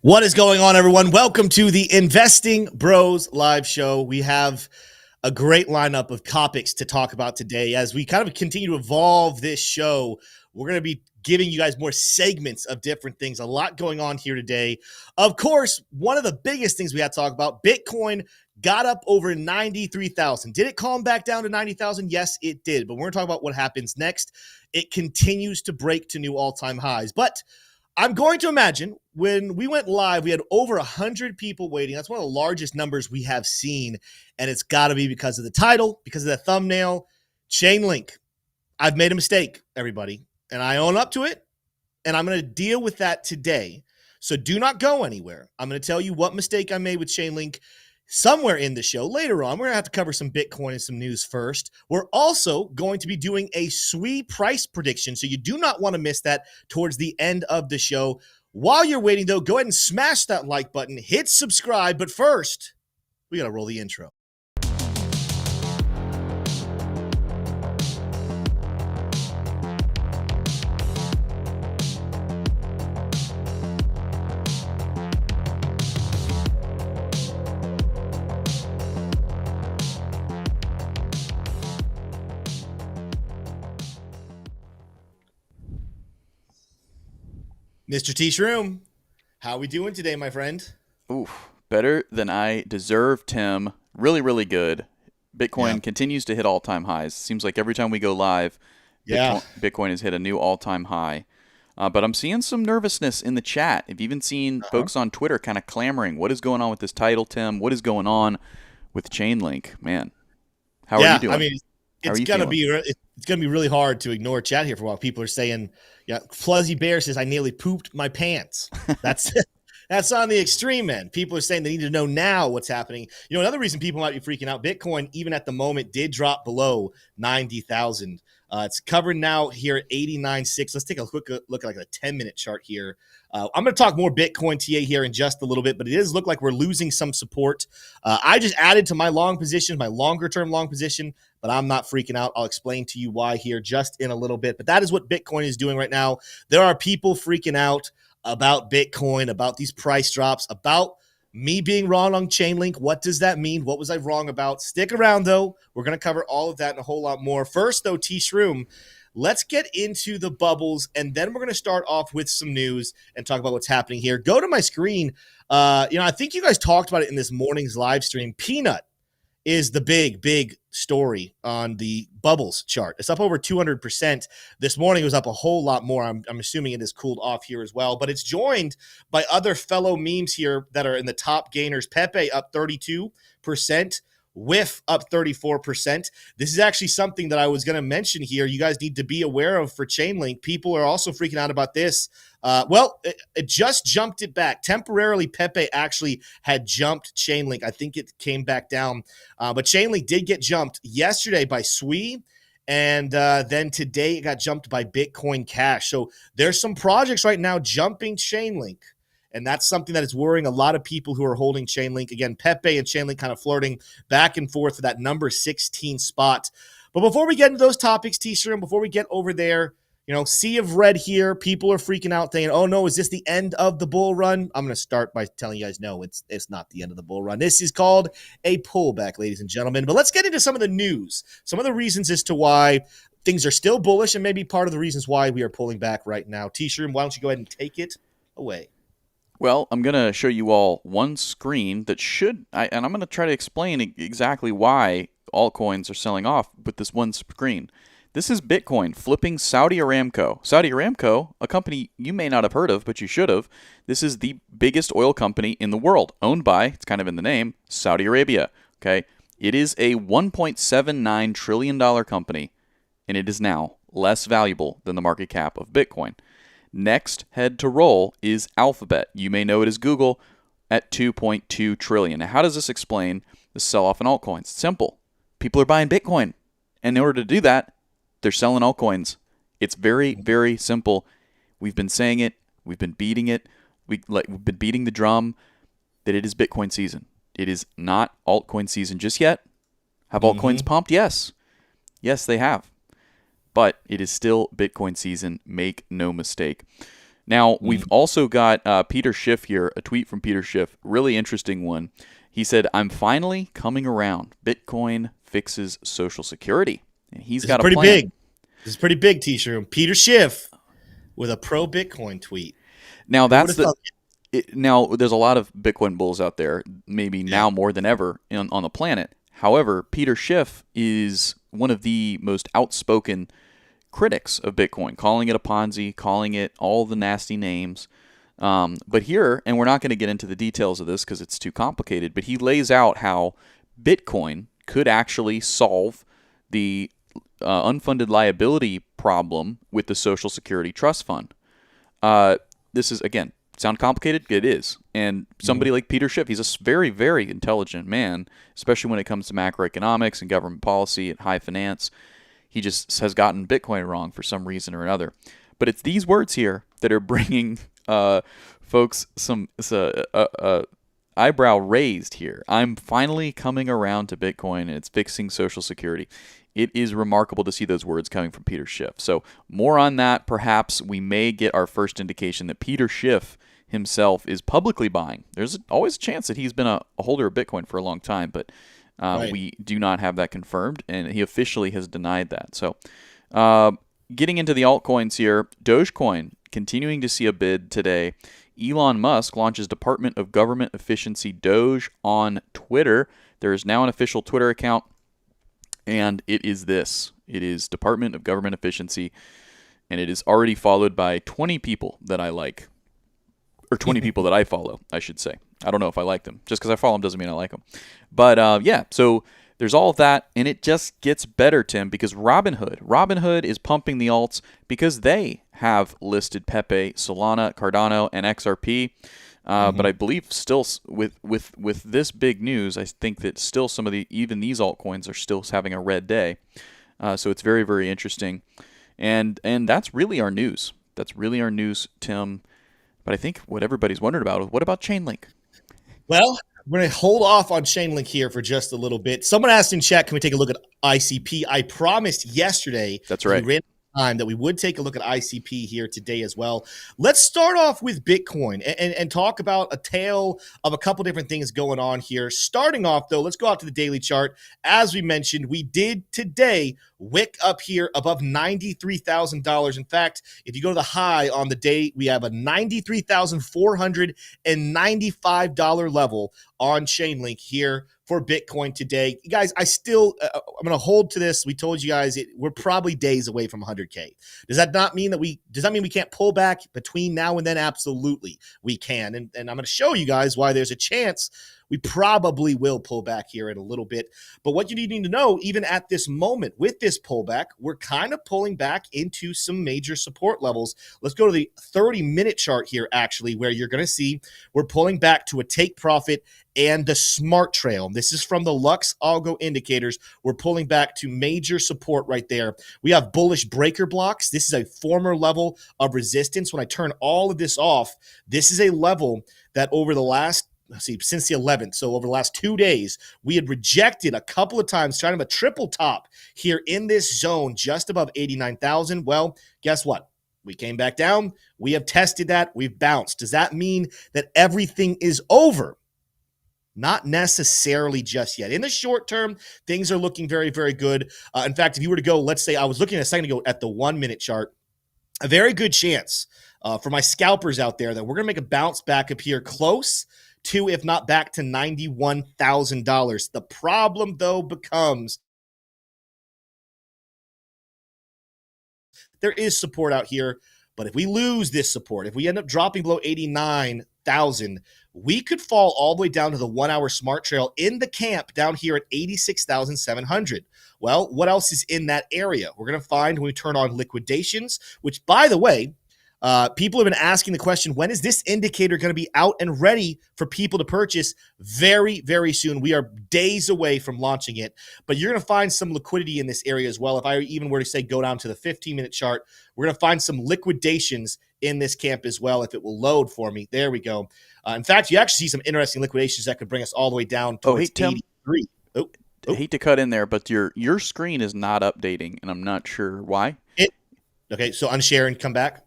What is going on, everyone? Welcome to the Investing Bros live show. We have a great lineup of topics to talk about today. As we kind of continue to evolve this show, we're going to be giving you guys more segments of different things. A lot going on here today. Of course, one of the biggest things we had to talk about, Bitcoin got up over 93,000. Did it calm back down to 90,000? Yes, it did. But we're going to talk about what happens next. It continues to break to new all-time highs. But I'm going to imagine when we went live, we had over 100 people waiting. That's one of the largest numbers we have seen. And it's got to be because of the title, because of the thumbnail. Chainlink. I've made a mistake, everybody. And I own up to it. And I'm going to deal with that today. So do not go anywhere. I'm going to tell you what mistake I made with Chainlink somewhere in the show. Later on, we're going to have to cover some Bitcoin and some news first. We're also going to be doing a SUI Price Prediction, so you do not want to miss that towards the end of the show. While you're waiting, though, go ahead and smash that like button, hit subscribe, but first, we got to roll the intro. Mr. T. Shroom, how are we doing today, my friend? Ooh, better than I deserve, Tim. Really, really good. Bitcoin continues to hit all-time highs. Seems like every time we go live, Bitcoin has hit a new all-time high. But I'm seeing some nervousness in the chat. I've even seen folks on Twitter kind of clamoring. What is going on with this title, Tim? What is going on with Chainlink? Man, how are you doing? I mean, it's gonna be really hard to ignore chat here for a while. People are saying, "Yeah, Fuzzy Bear says I nearly pooped my pants." That's on the extreme end. People are saying they need to know now what's happening. You know, another reason people might be freaking out: Bitcoin, even at the moment, did drop below 90,000. It's covered now here at 89.6. Let's take a quick look at like a 10-minute chart here. I'm going to talk more Bitcoin TA here in just a little bit, but it does look like we're losing some support. I just added to my long position, my longer-term long position, but I'm not freaking out. I'll explain to you why here just in a little bit. But that is what Bitcoin is doing right now. There are people freaking out about Bitcoin, about these price drops, about me being wrong on Chainlink. What does that mean? What was I wrong about? Stick around, though. We're going to cover all of that and a whole lot more. First, though, T-Shroom, let's get into the bubbles, and then we're going to start off with some news and talk about what's happening here. Go to my screen. I think you guys talked about it in this morning's live stream. Peanut is the big story on the bubbles chart. It's up over 200%. This morning it was up a whole lot more. I'm assuming it has cooled off here as well, but it's joined by other fellow memes here that are in the top gainers. Pepe up 32%. Whiff up 34%. This is actually something that I was going to mention here. You guys need to be aware of for Chainlink. People are also freaking out about this. It just jumped it back. Temporarily, Pepe actually had jumped Chainlink. I think it came back down. But Chainlink did get jumped yesterday by SUI. And then today it got jumped by Bitcoin Cash. So there's some projects right now jumping Chainlink. And that's something that is worrying a lot of people who are holding Chainlink. Again, Pepe and Chainlink kind of flirting back and forth for that number 16 spot. But before we get into those topics, T-Shirt, before we get over there, sea of red here. People are freaking out saying, oh, no, is this the end of the bull run? I'm going to start by telling you guys, no, it's not the end of the bull run. This is called a pullback, ladies and gentlemen. But let's get into some of the news, some of the reasons as to why things are still bullish and maybe part of the reasons why we are pulling back right now. T-Shirt, why don't you go ahead and take it away? Well, I'm going to show you all one screen that and I'm going to try to explain exactly why altcoins are selling off with this one screen. This is Bitcoin flipping Saudi Aramco. Saudi Aramco, a company you may not have heard of, but you should have. This is the biggest oil company in the world, owned by, it's kind of in the name, Saudi Arabia. Okay, it is a $1.79 trillion company, and it is now less valuable than the market cap of Bitcoin. Next head to roll is Alphabet. You may know it as Google at $2.2 trillion. Now, how does this explain the sell-off in altcoins? It's simple. People are buying Bitcoin. And in order to do that, they're selling altcoins. It's very, very simple. We've been saying it. We've been beating it. We've been beating the drum that it is Bitcoin season. It is not altcoin season just yet. Have altcoins pumped? Yes. Yes, they have. But it is still Bitcoin season. Make no mistake. Now, we've also got Peter Schiff here, a tweet from Peter Schiff, really interesting one. He said, "I'm finally coming around. Bitcoin fixes Social Security." And he's got a plan. Big. This is pretty big, T-shirt. Peter Schiff with a pro-Bitcoin tweet. Now, now, there's a lot of Bitcoin bulls out there, maybe now more than ever on the planet. However, Peter Schiff is one of the most outspoken critics of Bitcoin, calling it a Ponzi, calling it all the nasty names. But here, and we're not going to get into the details of this because it's too complicated, but he lays out how Bitcoin could actually solve the unfunded liability problem with the Social Security Trust Fund. This is, again, sound complicated? It is. And somebody like Peter Schiff, he's a very, very intelligent man, especially when it comes to macroeconomics and government policy and high finance. He just has gotten Bitcoin wrong for some reason or another. But it's these words here that are bringing folks some eyebrow raised here. "I'm finally coming around to Bitcoin, and it's fixing Social Security." It is remarkable to see those words coming from Peter Schiff. So more on that. Perhaps we may get our first indication that Peter Schiff himself is publicly buying. There's always a chance that he's been a holder of Bitcoin for a long time, but we do not have that confirmed, and he officially has denied that. So getting into the altcoins here, Dogecoin continuing to see a bid today. Elon Musk launches Department of Government Efficiency Doge on Twitter. There is now an official Twitter account, and it is this. It is Department of Government Efficiency, and it is already followed by 20 people that I like. Or 20 people that I follow, I should say. I don't know if I like them. Just because I follow them doesn't mean I like them. But yeah, so there's all of that, and it just gets better, Tim, because Robinhood is pumping the alts because they have listed Pepe, Solana, Cardano, and XRP. But I believe still with this big news, I think that still some of even these altcoins are still having a red day. So it's very, very interesting. And that's really our news. That's really our news, Tim. But I think what everybody's wondering about is, what about Chainlink? Well, we're going to hold off on Chainlink here for just a little bit. Someone asked in chat, can we take a look at ICP? I promised yesterday. That's right. That we would take a look at ICP here today as well. Let's start off with Bitcoin and talk about a tale of a couple different things going on here. Starting off, though, let's go out to the daily chart. As we mentioned, we did today wick up here above $93,000. In fact, if you go to the high on the day, we have a $93,495 level on Chainlink here for Bitcoin today. You guys, I'm going to hold to this. We told you guys we're probably days away from 100K. Does that mean we can't pull back between now and then? Absolutely, we can. And I'm going to show you guys why there's a chance we probably will pull back here in a little bit. But what you need to know, even at this moment with this pullback, we're kind of pulling back into some major support levels. Let's go to the 30-minute chart here, actually, where you're going to see we're pulling back to a take profit and the smart trail. This is from the Lux Algo indicators. We're pulling back to major support right there. We have bullish breaker blocks. This is a former level of resistance. When I turn all of this off, this is a level that over the last since the 11th, so over the last 2 days, we had rejected a couple of times, trying to have a triple top here in this zone just above 89,000. Well, guess what? We came back down. We have tested that. We've bounced. Does that mean that everything is over? Not necessarily just yet. In the short term, things are looking very, very good. In fact, if you were to go, let's say I was looking a second ago at the 1-minute chart, a very good chance for my scalpers out there that we're going to make a bounce back up here close to, if not back to, $91,000. The problem, though, becomes there is support out here, but if we lose this support, if we end up dropping below 89,000, we could fall all the way down to the 1-hour smart trail in the camp down here at 86,700. Well, what else is in that area? We're going to find when we turn on liquidations, which, by the way, people have been asking the question, when is this indicator going to be out and ready for people to purchase? Very, very soon. We are days away from launching it, but you're going to find some liquidity in this area as well. If I even were to say go down to the 15-minute chart, we're going to find some liquidations in this camp as well, if it will load for me. There we go. In fact, you actually see some interesting liquidations that could bring us all the way down to 83. I hate to cut in there, but your screen is not updating, and I'm not sure why. Okay, so unshare and come back.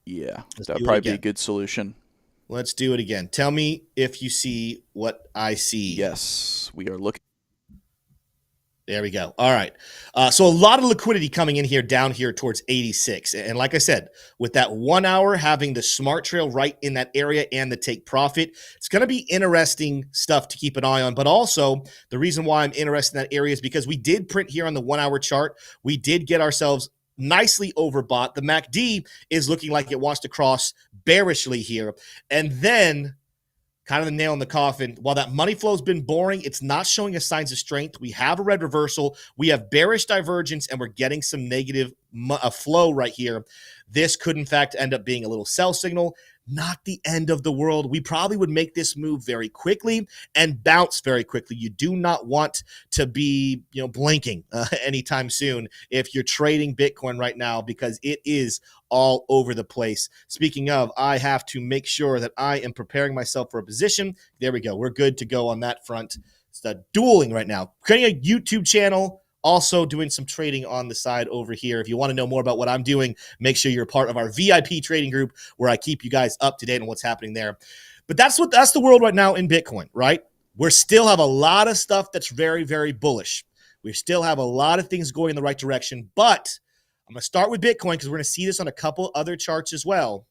Yeah, Let's that'd do it probably be a again. good solution. Let's do it again. Tell me if you see what I see. Yes, we are looking. There we go. All right. So a lot of liquidity coming in here down here towards 86. And like I said, with that 1 hour having the smart trail right in that area and the take profit, it's going to be interesting stuff to keep an eye on. But also, the reason why I'm interested in that area is because we did print here on the 1 hour chart. We did get ourselves nicely overbought. The MACD is looking like it wants to cross bearishly here. And then kind of the nail in the coffin. While that money flow has been boring, it's not showing us signs of strength. We have a red reversal. We have bearish divergence, and we're getting some negative flow right here. This could, in fact, end up being a little sell signal. Not the end of the world. We probably would make this move very quickly and bounce very quickly. You do not want to be, blinking anytime soon if you're trading Bitcoin right now, because it is all over the place. Speaking of, I have to make sure that I am preparing myself for a position. There we go. We're good to go on that front. It's the dueling right now. Creating a YouTube channel, also doing some trading on the side over here. If you want to know more about what I'm doing, make sure you're a part of our VIP trading group where I keep you guys up to date on what's happening there. But that's the world right now in Bitcoin, right? We still have a lot of stuff that's very, very bullish. We still have a lot of things going in the right direction, but I'm going to start with Bitcoin because we're going to see this on a couple other charts as well.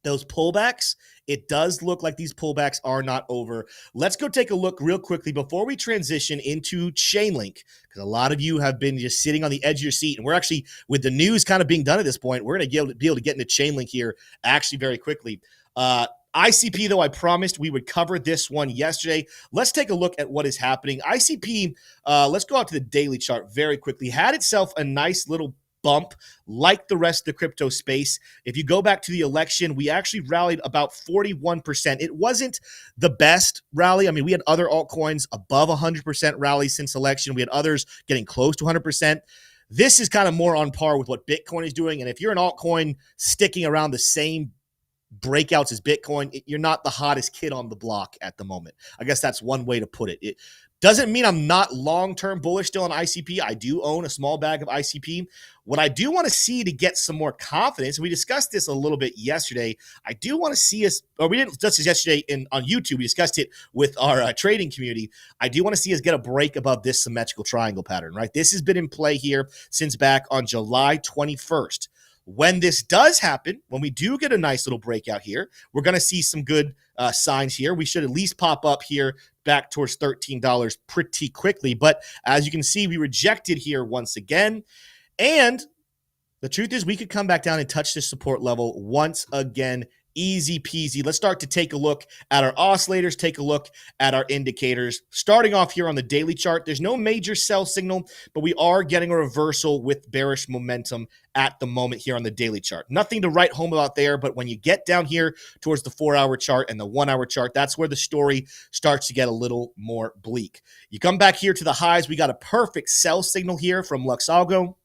Those pullbacks, it does look like these pullbacks are not over. Let's go take a look real quickly before we transition into Chainlink, because a lot of you have been just sitting on the edge of your seat. And we're actually, with the news kind of being done at this point, we're going to be able to get into Chainlink here actually very quickly. ICP, though, I promised we would cover this one yesterday. Let's take a look at what is happening. ICP, let's go out to the daily chart very quickly. Had itself a nice little bump like the rest of the crypto space. If you go back to the election, we actually rallied about 41%. It wasn't the best rally. I mean, we had other altcoins above 100% rally since election. We had others getting close to 100%. This is kind of more on par with what Bitcoin is doing. And if you're an altcoin sticking around the same breakouts as Bitcoin, you're not the hottest kid on the block at the moment. I guess that's one way to put it. It doesn't mean I'm not long-term bullish still on ICP. I do own a small bag of ICP. What I do want to see to get some more confidence, and we discussed this a little bit yesterday, I do want to see us, or we didn't discuss this yesterday on YouTube, we discussed it with our trading community. I do want to see us get a break above this symmetrical triangle pattern, right? This has been in play here since back on July 21st. When this does happen, when we do get a nice little breakout here, we're going to see some good signs here. We should at least pop up here back towards $13 pretty quickly. But as you can see, we rejected here once again. And the truth is we could come back down and touch this support level once again. Easy peasy. Let's start to take a look at our oscillators, take a look at our indicators. Starting off here on the daily chart, there's no major sell signal, but we are getting a reversal with bearish momentum at the moment here on the daily chart. Nothing to write home about there, but when you get down here towards the 4-hour chart and the 1-hour chart, that's where the story starts to get a little more bleak. You come back here to the highs, we got a perfect sell signal here from Luxalgo.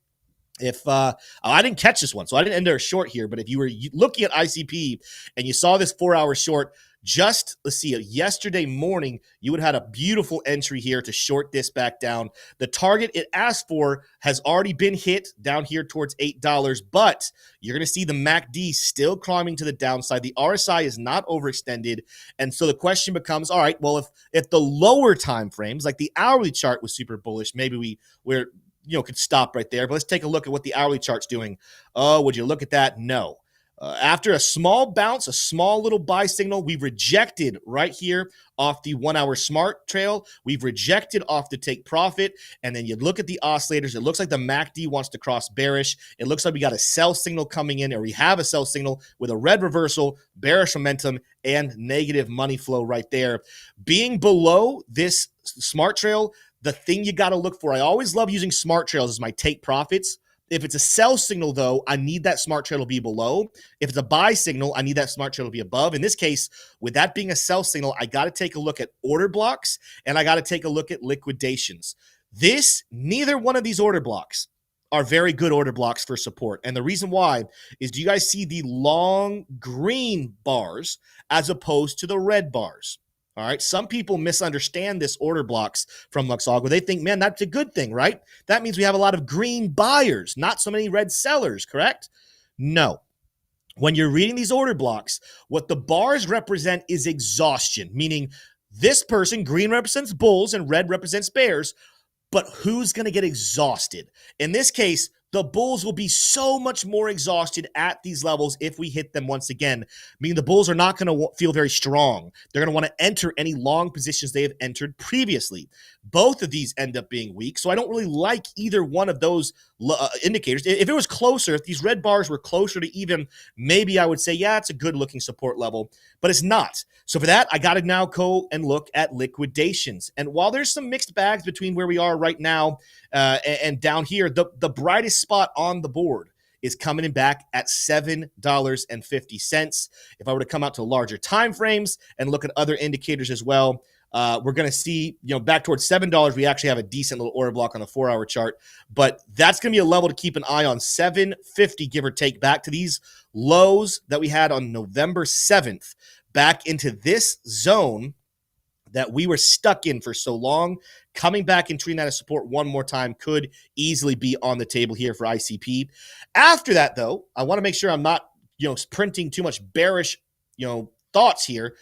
If I didn't catch this one, so I didn't enter a short here, but if you were looking at ICP and you saw this 4-hour short, just, let's see, yesterday morning, you would have had a beautiful entry here to short this back down. The target it asked for has already been hit down here towards $8, but you're going to see the MACD still climbing to the downside. The RSI is not overextended, and so the question becomes, all right, well, if the lower time frames, like the hourly chart was super bullish, maybe we're could stop right there. But let's take a look at what the hourly chart's doing. Oh, would you look at that? No. After a small bounce, a small little buy signal, we've rejected right here off the 1-hour smart trail. We've rejected off the take profit. And then you look at the oscillators. It looks like the MACD wants to cross bearish. It looks like we got a sell signal coming in, or we have a sell signal with a red reversal, bearish momentum, and negative money flow right there. Being below this smart trail, the thing you got to look for, I always love using smart trails as my take profits. If it's a sell signal, though, I need that smart trail to be below. If it's a buy signal, I need that smart trail to be above. In this case, with that being a sell signal, I got to take a look at order blocks, and I got to take a look at liquidations. Neither one of these order blocks are very good order blocks for support. And the reason why is, do you guys see the long green bars as opposed to the red bars? All right. Some people misunderstand this order blocks from Luxalgo. They think, man, that's a good thing, right? That means we have a lot of green buyers, not so many red sellers, correct? No. When you're reading these order blocks, what the bars represent is exhaustion, meaning this person, green represents bulls and red represents bears, but who's going to get exhausted? In this case, the bulls will be so much more exhausted at these levels if we hit them once again, meaning the bulls are not going to feel very strong. They're going to want to enter any long positions they have entered previously. Both of these end up being weak, so I don't really like either one of those indicators. If it was closer, if these red bars were closer to even, maybe I would say, yeah, it's a good-looking support level, but it's not. So for that, I got to now go and look at liquidations. And while there's some mixed bags between where we are right now and down here, the brightest spot on the board is coming in back at $7.50. If I were to come out to larger time frames and look at other indicators as well, we're going to see, back towards $7. We actually have a decent little order block on the 4-hour chart, but that's going to be a level to keep an eye on. 750, give or take, back to these lows that we had on November 7th, back into this zone that we were stuck in for so long. Coming back and treating that as support one more time could easily be on the table here for ICP. After that, though, I want to make sure I'm not, printing too much bearish, thoughts here.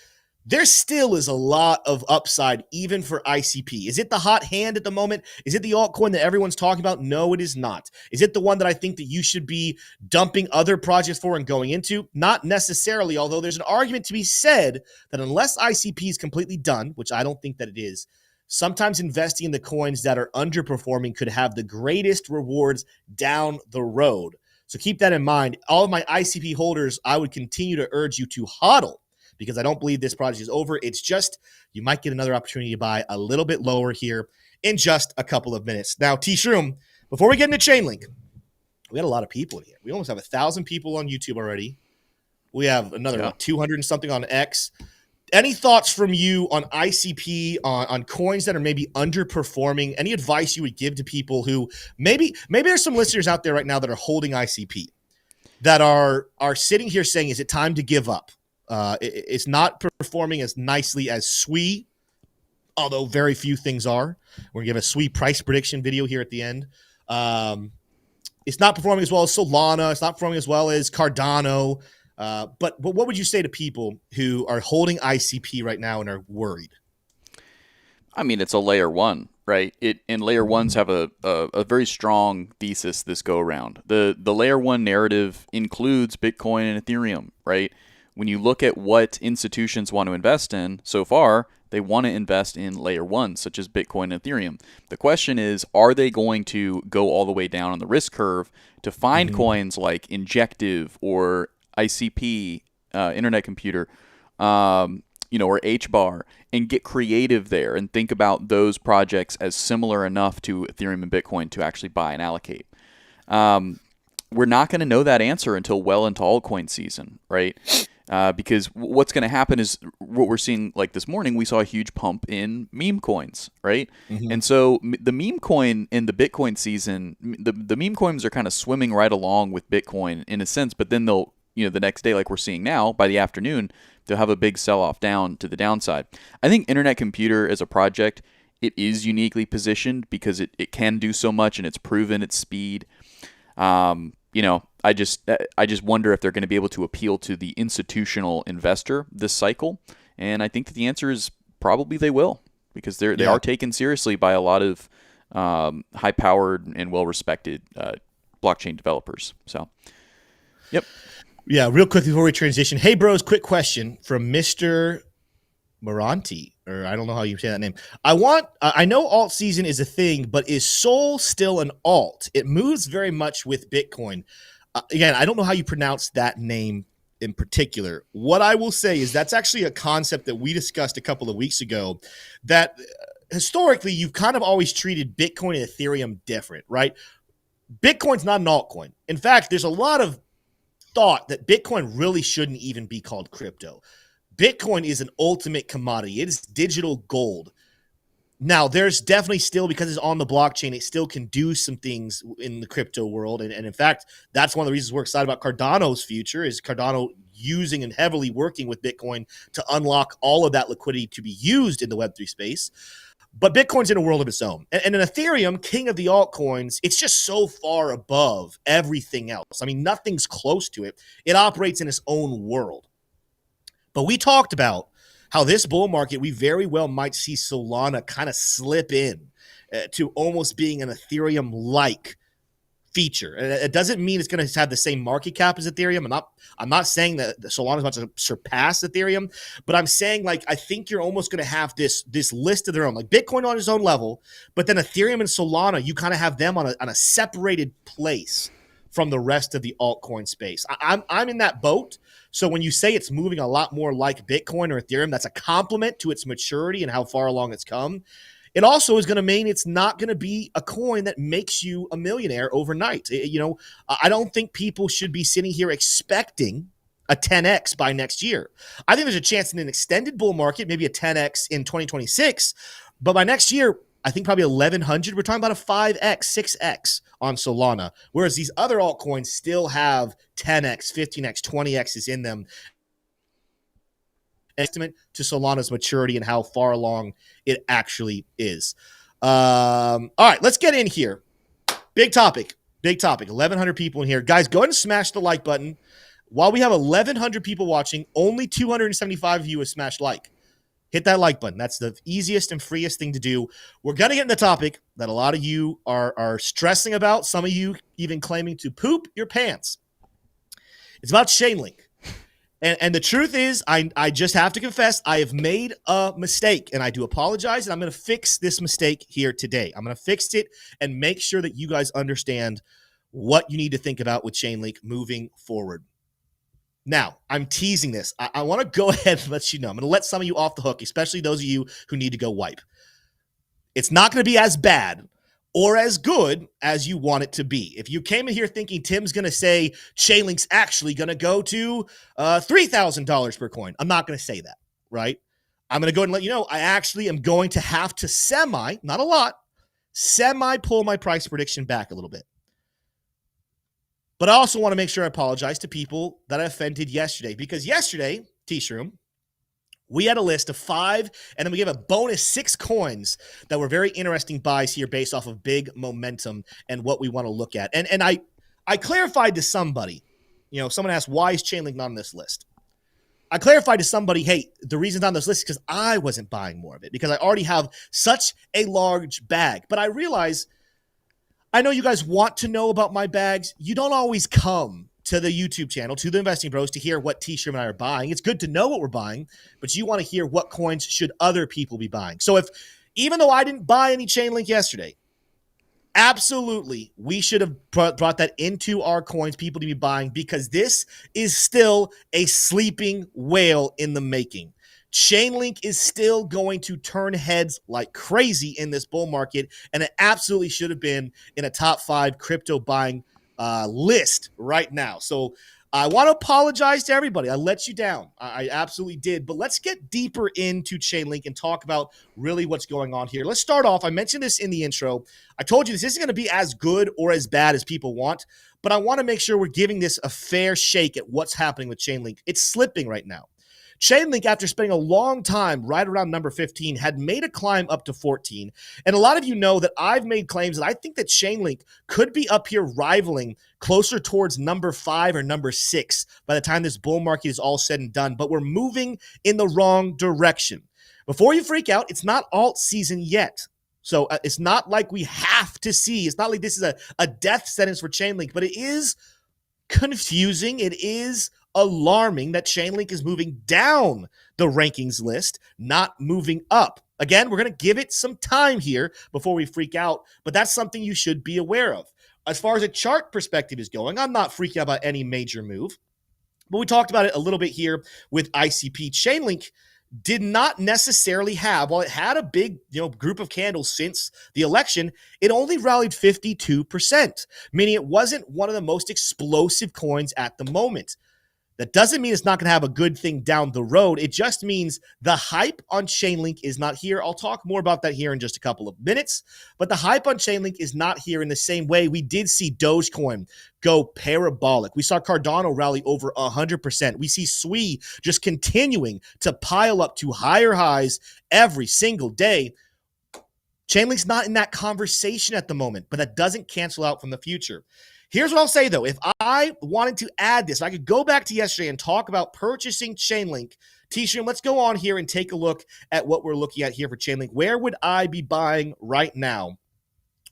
There still is a lot of upside even for ICP. Is it the hot hand at the moment? Is it the altcoin that everyone's talking about? No, it is not. Is it the one that I think that you should be dumping other projects for and going into? Not necessarily, although there's an argument to be said that unless ICP is completely done, which I don't think that it is, sometimes investing in the coins that are underperforming could have the greatest rewards down the road. So keep that in mind. All of my ICP holders, I would continue to urge you to hodl, because I don't believe this project is over. It's just, you might get another opportunity to buy a little bit lower here in just a couple of minutes. Now, T-Shroom, before we get into Chainlink, we got a lot of people in here. We almost have 1,000 people on YouTube already. We have another 200 and something on X. Any thoughts from you on ICP, on coins that are maybe underperforming? Any advice you would give to people who maybe there's some listeners out there right now that are holding ICP that are sitting here saying, is it time to give up? It's not performing as nicely as SUI, although very few things are. We're going to give a SUI price prediction video here at the end. It's not performing as well as Solana. It's not performing as well as Cardano. But what would you say to people who are holding ICP right now and are worried? I mean, it's a layer one, right? And layer ones have a very strong thesis this go around. The layer one narrative includes Bitcoin and Ethereum, right? When you look at what institutions want to invest in so far, they want to invest in layer one, such as Bitcoin and Ethereum. The question is, are they going to go all the way down on the risk curve to find coins like Injective or ICP, Internet Computer, or HBAR, and get creative there and think about those projects as similar enough to Ethereum and Bitcoin to actually buy and allocate? We're not going to know that answer until well into altcoin season, right? Because what's going to happen is what we're seeing, like this morning, we saw a huge pump in meme coins, right? And so the meme coin in the Bitcoin season, the meme coins are kind of swimming right along with Bitcoin in a sense, but then they'll, the next day, like we're seeing now, by the afternoon, they'll have a big sell-off down to the downside. I think Internet Computer as a project, it is uniquely positioned because it can do so much and it's proven its speed. I just wonder if they're going to be able to appeal to the institutional investor this cycle, and I think that the answer is probably they will, because they are taken seriously by a lot of high-powered and well-respected blockchain developers. So, yep. Yeah, real quick before we transition. Hey, bros, quick question from Mr. Moranti, or I don't know how you say that name. I know alt season is a thing, but is Sol still an alt? It moves very much with Bitcoin. Again, I don't know how you pronounce that name in particular. What I will say is that's actually a concept that we discussed a couple of weeks ago, that historically you've kind of always treated Bitcoin and Ethereum different, right? Bitcoin's not an altcoin. In fact, there's a lot of thought that Bitcoin really shouldn't even be called crypto. Bitcoin is an ultimate commodity. It is digital gold. Now, there's definitely still, because it's on the blockchain, it still can do some things in the crypto world. And in fact, that's one of the reasons we're excited about Cardano's future, is Cardano using and heavily working with Bitcoin to unlock all of that liquidity to be used in the Web3 space. But Bitcoin's in a world of its own. And in Ethereum, king of the altcoins, it's just so far above everything else. I mean, nothing's close to it. It operates in its own world. But we talked about how this bull market, we very well might see Solana kind of slip in to almost being an Ethereum-like feature. And it doesn't mean it's going to have the same market cap as Ethereum. I'm not saying that Solana is about to surpass Ethereum, but I'm saying, like, I think you're almost going to have this list of their own, like Bitcoin on its own level, but then Ethereum and Solana, you kind of have them on a separated place from the rest of the altcoin space. I'm in that boat. So when you say it's moving a lot more like Bitcoin or Ethereum, that's a compliment to its maturity and how far along it's come. It also is going to mean it's not going to be a coin that makes you a millionaire overnight. I don't think people should be sitting here expecting a 10x by next year. I think there's a chance in an extended bull market, maybe a 10x in 2026, but by next year, I think probably 1100. We're talking about a 5x, 6x on Solana, whereas these other altcoins still have 10x, 15x, 20x's in them. Estimate to Solana's maturity and how far along it actually is. All right, let's get in here. Big topic. 1,100 people in here. Guys, go ahead and smash the like button. While we have 1,100 people watching, only 275 of you have smashed like. Hit that like button. That's the easiest and freest thing to do. We're going to get in the topic that a lot of you are stressing about. Some of you even claiming to poop your pants. It's about Chainlink. And the truth is, I just have to confess, I have made a mistake, and I do apologize, and I'm going to fix this mistake here today. I'm going to fix it and make sure that you guys understand what you need to think about with Chainlink moving forward. Now, I'm teasing this. I want to go ahead and let you know. I'm going to let some of you off the hook, especially those of you who need to go wipe. It's not going to be as bad or as good as you want it to be. If you came in here thinking Tim's going to say Chainlink's actually going to go to $3,000 per coin, I'm not going to say that, right? I'm going to go ahead and let you know I actually am going to have to not a lot, pull my price prediction back a little bit. But I also want to make sure I apologize to people that I offended yesterday, because yesterday, T-Shroom, we had a list of 5, and then we gave a bonus 6 coins that were very interesting buys here based off of big momentum and what we want to look at. And I clarified to somebody, someone asked, why is Chainlink not on this list? I clarified to somebody, hey, the reason it's on this list is because I wasn't buying more of it, because I already have such a large bag. But I realize, I know you guys want to know about my bags. You don't always come to the YouTube channel, to the Investing Bros, to hear what T-Shroom and I are buying. It's good to know what we're buying, but you want to hear what coins should other people be buying. So even though I didn't buy any Chainlink yesterday, absolutely, we should have brought that into our coins, people to be buying, because this is still a sleeping whale in the making. Chainlink is still going to turn heads like crazy in this bull market, and it absolutely should have been in a top 5 crypto buying list right now. So I want to apologize to everybody. I let you down. I absolutely did. But let's get deeper into Chainlink and talk about really what's going on here. Let's start off. I mentioned this in the intro. I told you this isn't going to be as good or as bad as people want, but I want to make sure we're giving this a fair shake at what's happening with Chainlink. It's slipping right now. Chainlink, after spending a long time right around number 15, had made a climb up to 14. And a lot of you know that I've made claims that I think that Chainlink could be up here rivaling closer towards number 5 or number 6 by the time this bull market is all said and done. But we're moving in the wrong direction. Before you freak out, it's not alt season yet. So it's not like we have to see. It's not like this is a death sentence for Chainlink, but it is confusing. It is alarming that Chainlink is moving down the rankings list, not moving up. Again, we're going to give it some time here before we freak out, but that's something you should be aware of. As far as a chart perspective is going, I'm not freaking out about any major move, but we talked about it a little bit here with ICP. Chainlink did not necessarily have, while it had a big group of candles since the election, it only rallied 52%, meaning it wasn't one of the most explosive coins at the moment. That doesn't mean it's not going to have a good thing down the road. It just means the hype on Chainlink is not here. I'll talk more about that here in just a couple of minutes. But the hype on Chainlink is not here in the same way we did see Dogecoin go parabolic. We saw Cardano rally over 100%. We see SUI just continuing to pile up to higher highs every single day. Chainlink's not in that conversation at the moment, but that doesn't cancel out from the future. Here's what I'll say, though. If I wanted to add this, I could go back to yesterday and talk about purchasing Chainlink. T-Stream, let's go on here and take a look at what we're looking at here for Chainlink. Where would I be buying right now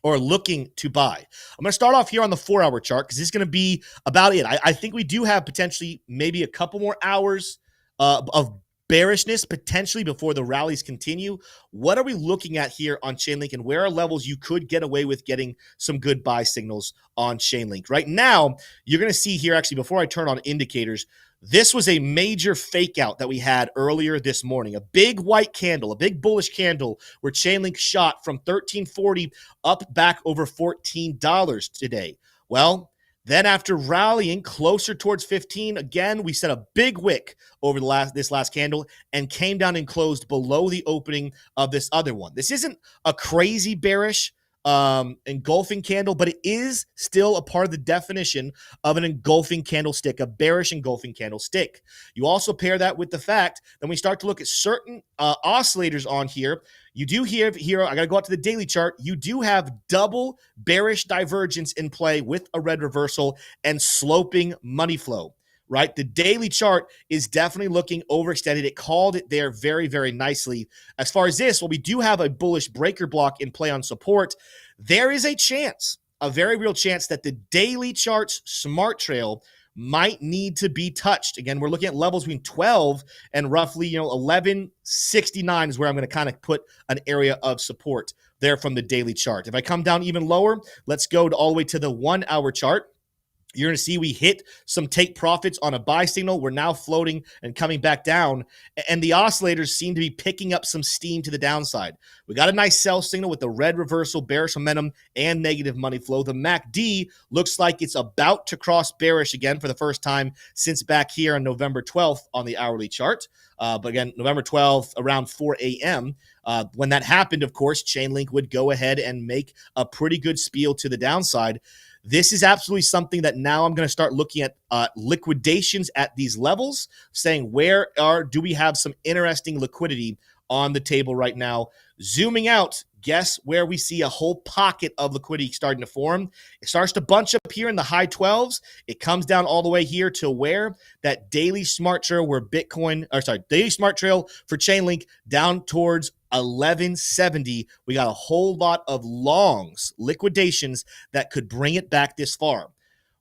or looking to buy? I'm going to start off here on the 4-hour chart because this is going to be about it. I think we do have potentially maybe a couple more hours of bearishness potentially before the rallies continue. What are we looking at here on Chainlink, and where are levels you could get away with getting some good buy signals on Chainlink? Right now, you're going to see here, actually, before I turn on indicators, this was a major fake out that we had earlier this morning. A big white candle, a big bullish candle where Chainlink shot from $13.40 up back over $14 today. Well, then after rallying closer towards 15, again, we set a big wick over this last candle and came down and closed below the opening of this other one. This isn't a crazy bearish engulfing candle, but it is still a part of the definition of an engulfing candlestick, a bearish engulfing candlestick. You also pair that with the fact that when we start to look at certain oscillators on here, you do here, I got to go out to the daily chart. You do have double bearish divergence in play with a red reversal and sloping money flow, right? The daily chart is definitely looking overextended. It called it there very, very nicely. As far as this, well, we do have a bullish breaker block in play on support. There is a chance, a very real chance, that the daily chart's smart trail might need to be touched. Again, we're looking at levels between 12 and roughly, 1169 is where I'm going to kind of put an area of support there from the daily chart. If I come down even lower, let's go all the way to the 1-hour chart. You're going to see we hit some take profits on a buy signal. We're now floating and coming back down, and the oscillators seem to be picking up some steam to the downside. We got a nice sell signal with the red reversal, bearish momentum, and negative money flow. The MACD looks like it's about to cross bearish again for the first time since back here on November 12th on the hourly chart. But again, November 12th around 4 a.m. When that happened, of course, Chainlink would go ahead and make a pretty good spiel to the downside. This is absolutely something that now I'm going to start looking at liquidations at these levels, saying do we have some interesting liquidity on the table right now. Zooming out, guess where we see a whole pocket of liquidity starting to form? It starts to bunch up here in the high 12s. It comes down all the way here to where that daily smart trail daily smart trail for Chainlink down towards 1170. We got a whole lot of longs, liquidations that could bring it back this far.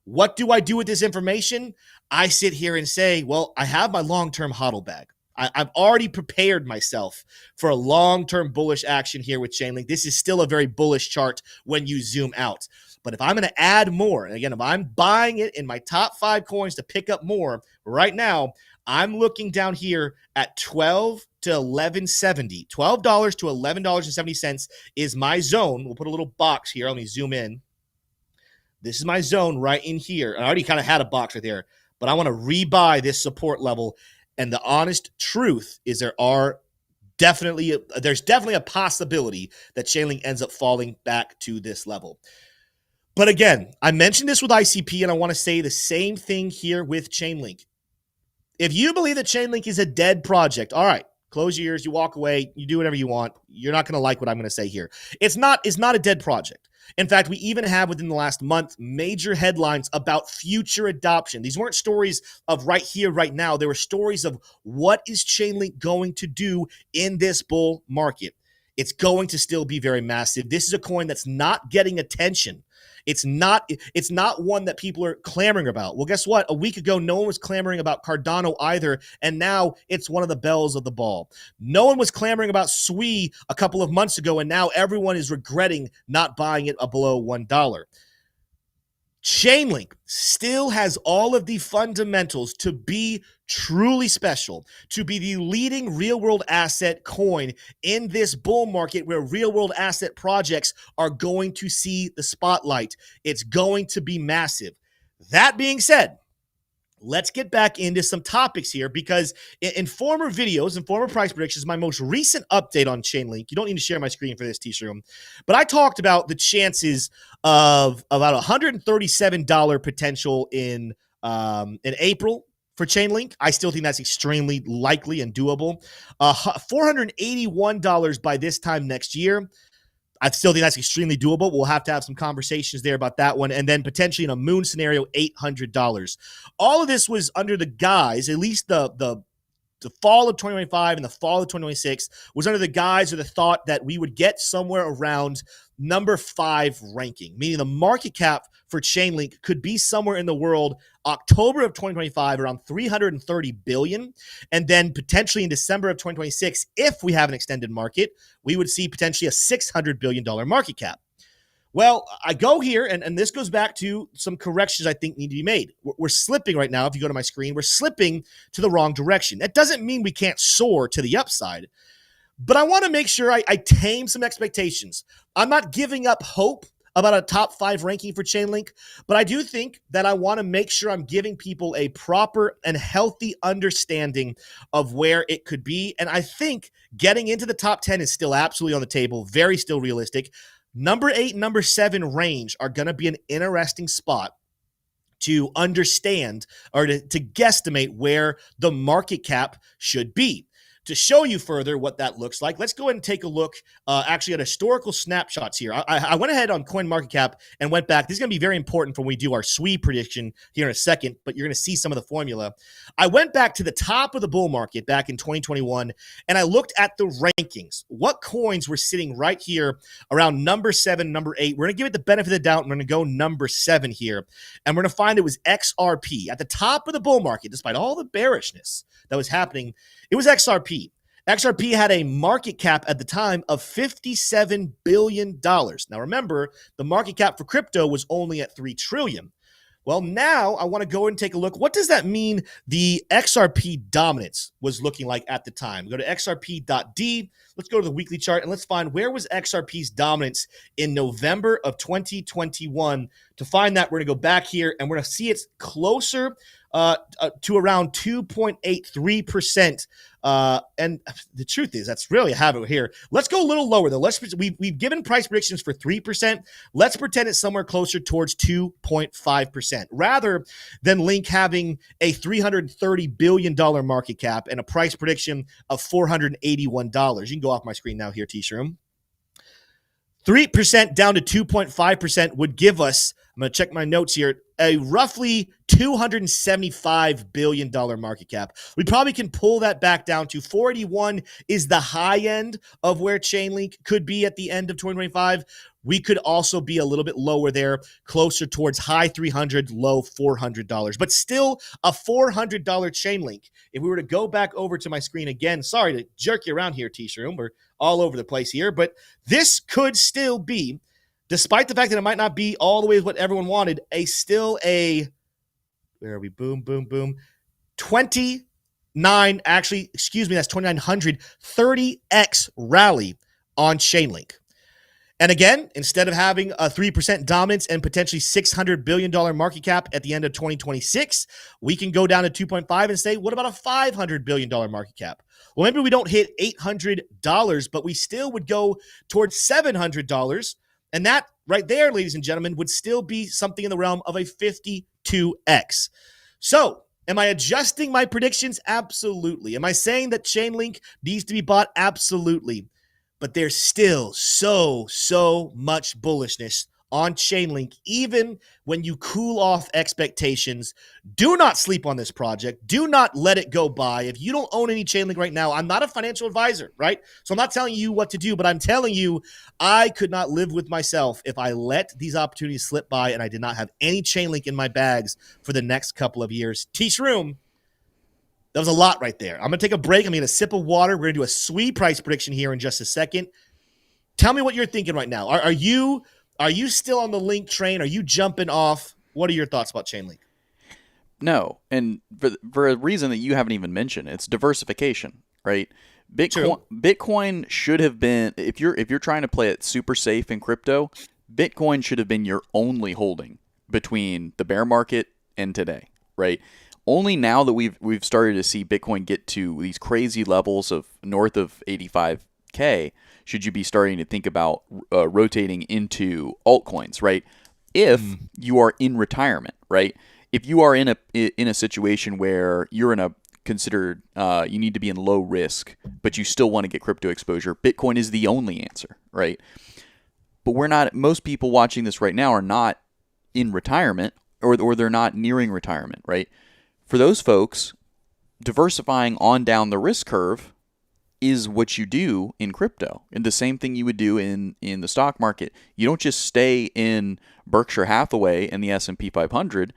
What do I do with this information? I sit here and say, well, I have my long-term hodl bag. I've already prepared myself for a long-term bullish action here with Chainlink. This is still a very bullish chart when you zoom out. But if I'm going to add more, and again, if I'm buying it in my top 5 coins to pick up more, right now, I'm looking down here at $12 to $11.70. $12 to $11.70 is my zone. We'll put a little box here. Let me zoom in. This is my zone right in here. I already kind of had a box right there, but I want to rebuy this support level. And the honest truth is there's definitely a possibility that Chainlink ends up falling back to this level. But again, I mentioned this with ICP, and I want to say the same thing here with Chainlink. If you believe that Chainlink is a dead project, all right, close your ears, you walk away, you do whatever you want. You're not going to like what I'm going to say here. It's not a dead project. In fact, we even have within the last month major headlines about future adoption. These weren't stories of right here, right now. They were stories of what is Chainlink going to do in this bull market. It's going to still be very massive. This is a coin that's not getting attention. It's not one that people are clamoring about. Well, guess what? A week ago, no one was clamoring about Cardano either, and now it's one of the bells of the ball. No one was clamoring about SUI a couple of months ago, and now everyone is regretting not buying it below $1. Chainlink still has all of the fundamentals to be truly special, to be the leading real-world asset coin in this bull market where real-world asset projects are going to see the spotlight. It's going to be massive. That being said, let's get back into some topics here because in former videos and former price predictions, my most recent update on Chainlink, you don't need to share my screen for this, T-Shroom, but I talked about the chances of about $137 potential in April for Chainlink. I still think that's extremely likely and doable. $481 by this time next year. I still think that's extremely doable. We'll have to have some conversations there about that one. And then potentially in a moon scenario, $800. All of this was under the guise, at least the fall of 2025 and the fall of 2026 was under the guise or the thought that we would get somewhere around number 5 ranking, meaning the market cap for Chainlink could be somewhere in the world October of 2025 around 330 billion, and then potentially in December of 2026, if we have an extended market, we would see potentially a $600 billion market cap. Well, I go here, and this goes back to some corrections I think need to be made. We're slipping right now. If you go to my screen, we're slipping to the wrong direction. That doesn't mean we can't soar to the upside, but I want to make sure I tame some expectations. I'm not giving up hope about a top 5 ranking for Chainlink, but I do think that I want to make sure I'm giving people a proper and healthy understanding of where it could be. And I think getting into the top 10 is still absolutely on the table, very still realistic. Number 8 and number 7 range are going to be an interesting spot to understand or to guesstimate where the market cap should be. To show you further what that looks like, let's go ahead and take a look actually at historical snapshots here. I went ahead on CoinMarketCap and went back. This is going to be very important for when we do our SUI prediction here in a second, but you're going to see some of the formula. I went back to the top of the bull market back in 2021, and I looked at the rankings. What coins were sitting right here around number 7, number 8? We're going to give it the benefit of the doubt, and we're going to go number 7 here, and we're going to find it was XRP. At the top of the bull market, despite all the bearishness that was happening, it was XRP. XRP had a market cap at the time of $57 billion. Now remember, the market cap for crypto was only at $3 trillion. Well, now I want to go and take a look. What does that mean the XRP dominance was looking like at the time? Go to xrp.d. Let's go to the weekly chart and let's find where was XRP's dominance in November of 2021. To find that, we're going to go back here and we're going to see it's closer to around 2.83%. And the truth is, that's really have it here. Let's go a little lower though. We've given price predictions for 3%. Let's pretend it's somewhere closer towards 2.5%, rather than Link having a $330 billion market cap and a price prediction of $481. You can go off my screen now here, T-Shroom. 3% down to 2.5% would give us, I'm going to check my notes here, a roughly $275 billion market cap. We probably can pull that back down to 481 is the high end of where Chainlink could be at the end of 2025. We could also be a little bit lower there, closer towards high 300, low $400, but still a $400 Chainlink. If we were to go back over to my screen again, sorry to jerk you around here, T-Shroom, we're all over the place here, but this could still be, despite the fact that it might not be all the way what everyone wanted, where are we? Boom, boom, boom. 29, actually, excuse me, that's 2,900, 30x rally on Chainlink. And again, instead of having a 3% dominance and potentially $600 billion market cap at the end of 2026, we can go down to 2.5 and say, what about a $500 billion market cap? Well, maybe we don't hit $800, but we still would go towards $700. And that right there, ladies and gentlemen, would still be something in the realm of a 52x. So, am I adjusting my predictions? Absolutely. Am I saying that Chainlink needs to be bought? Absolutely. But there's still so much bullishness on Chainlink, even when you cool off expectations. Do not sleep on this project. Do not let it go by. If you don't own any Chainlink right now, I'm not a financial advisor, right? So I'm not telling you what to do, but I'm telling you I could not live with myself if I let these opportunities slip by and I did not have any Chainlink in my bags for the next couple of years. T-Shroom, that was a lot right there. I'm going to take a break. I'm going to get a sip of water. We're going to do a SUI price prediction here in just a second. Tell me what you're thinking right now. Are you still on the Link train? Are you jumping off? What are your thoughts about Chainlink? No, and for a reason that you haven't even mentioned, it's diversification, right? Bitcoin should have been, if you're trying to play it super safe in crypto, Bitcoin should have been your only holding between the bear market and today, right? Only now that we've started to see Bitcoin get to these crazy levels of north of 85K, should you be starting to think about rotating into altcoins, right? If you are in retirement, right? If you are in a situation where you're in a considered you need to be in low risk, but you still want to get crypto exposure, Bitcoin is the only answer, right? but we're not. Most people watching this right now are not in retirement, or they're not nearing retirement, right? For those folks, diversifying on down the risk curve is what you do in crypto, and the same thing you would do in the stock market. You don't just stay in Berkshire Hathaway and the S&P 500,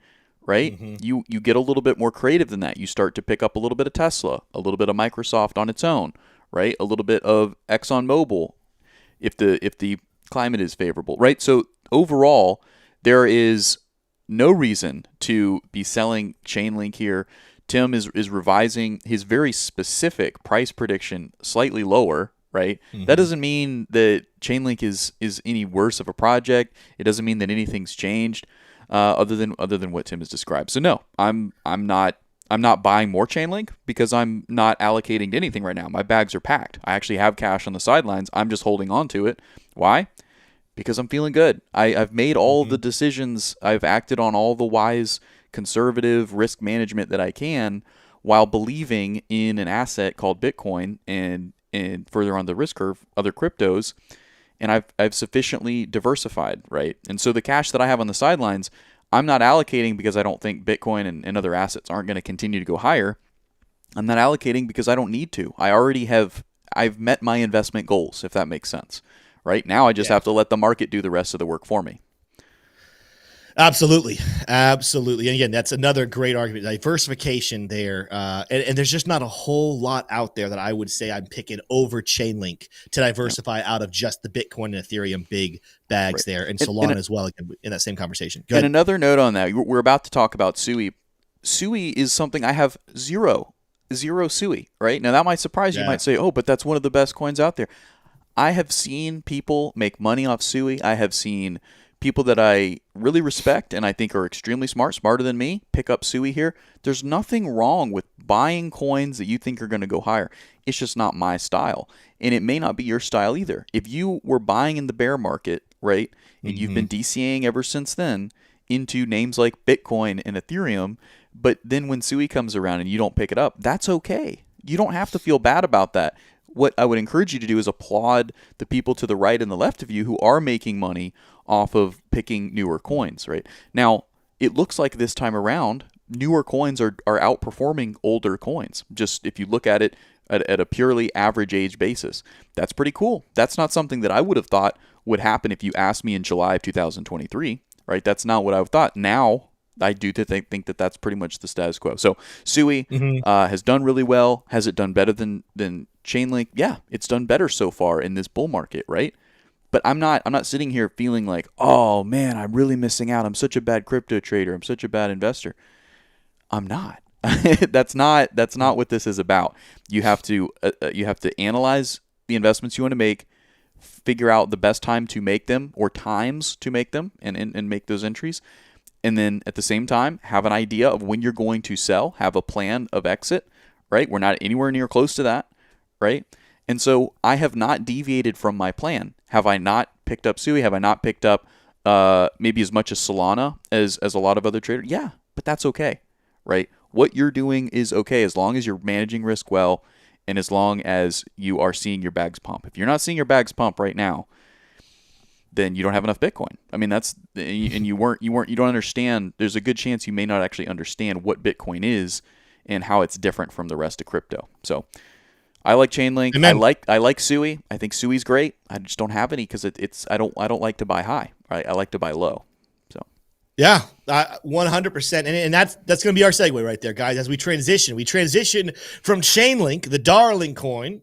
right? You get a little bit more creative than that. You start to pick up a little bit of Tesla, a little bit of Microsoft on its own, right? A little bit of ExxonMobil if the climate is favorable, right? So overall, there is no reason to be selling Chainlink here. Tim is revising his very specific price prediction slightly lower, right? That doesn't mean that Chainlink is any worse of a project. It doesn't mean that anything's changed other than what Tim has described. So no, I'm not buying more Chainlink because I'm not allocating to anything right now. My bags are packed. I actually have cash on the sidelines. I'm just holding on to it. Why? Because I'm feeling good. I've made all the decisions. I've acted on all the wise conservative risk management that I can while believing in an asset called Bitcoin and further on the risk curve, other cryptos. And I've sufficiently diversified, right? And so the cash that I have on the sidelines, I'm not allocating because I don't think Bitcoin and other assets aren't going to continue to go higher. I'm not allocating because I don't need to. I've met my investment goals, if that makes sense. Right now, I just have to let the market do the rest of the work for me. Absolutely. And again, that's another great argument. Diversification there. And there's just not a whole lot out there that I would say I'm picking over Chainlink to diversify out of just the Bitcoin and Ethereum big bags there. And Solana as well in that same conversation. And another note on that, we're about to talk about SUI. SUI is something I have zero SUI, right? Now that might surprise you. You might say, oh, but that's one of the best coins out there. I have seen people make money off SUI. I have seen people that I really respect and I think are extremely smarter than me, pick up SUI here. There's nothing wrong with buying coins that you think are going to go higher. It's just not my style. And it may not be your style either. If you were buying in the bear market, right, and you've been DCAing ever since then into names like Bitcoin and Ethereum, but then when SUI comes around and you don't pick it up, that's okay. You don't have to feel bad about that. What I would encourage you to do is applaud the people to the right and the left of you who are making money off of picking newer coins, right? Now, it looks like this time around, newer coins are outperforming older coins. Just if you look at it at a purely average age basis, that's pretty cool. That's not something that I would have thought would happen if you asked me in July of 2023, right? That's not what I thought. Now, I do think that that's pretty much the status quo. So SUI has done really well. Has it done better than Chainlink? Yeah, it's done better so far in this bull market, right? But I'm not sitting here feeling like, oh man, I'm really missing out. I'm such a bad crypto trader. I'm such a bad investor. I'm not. That's not what this is about. You have to analyze the investments you want to make, figure out the best time to make them or times to make them, and make those entries. And then at the same time, have an idea of when you're going to sell, have a plan of exit, right? We're not anywhere near close to that, right? And so I have not deviated from my plan. Have I not picked up SUI? Have I not picked up maybe as much as Solana as a lot of other traders? Yeah, but that's okay, right? What you're doing is okay as long as you're managing risk well and as long as you are seeing your bags pump. If you're not seeing your bags pump right now, then you don't have enough Bitcoin. I mean, you don't understand. There's a good chance you may not actually understand what Bitcoin is and how it's different from the rest of crypto. So I like Chainlink. Amen. I like SUI. I think SUI's great. I just don't have any because I don't like to buy high. Right? I like to buy low. So yeah, 100%. And that's going to be our segue right there, guys. As we transition from Chainlink, the darling coin,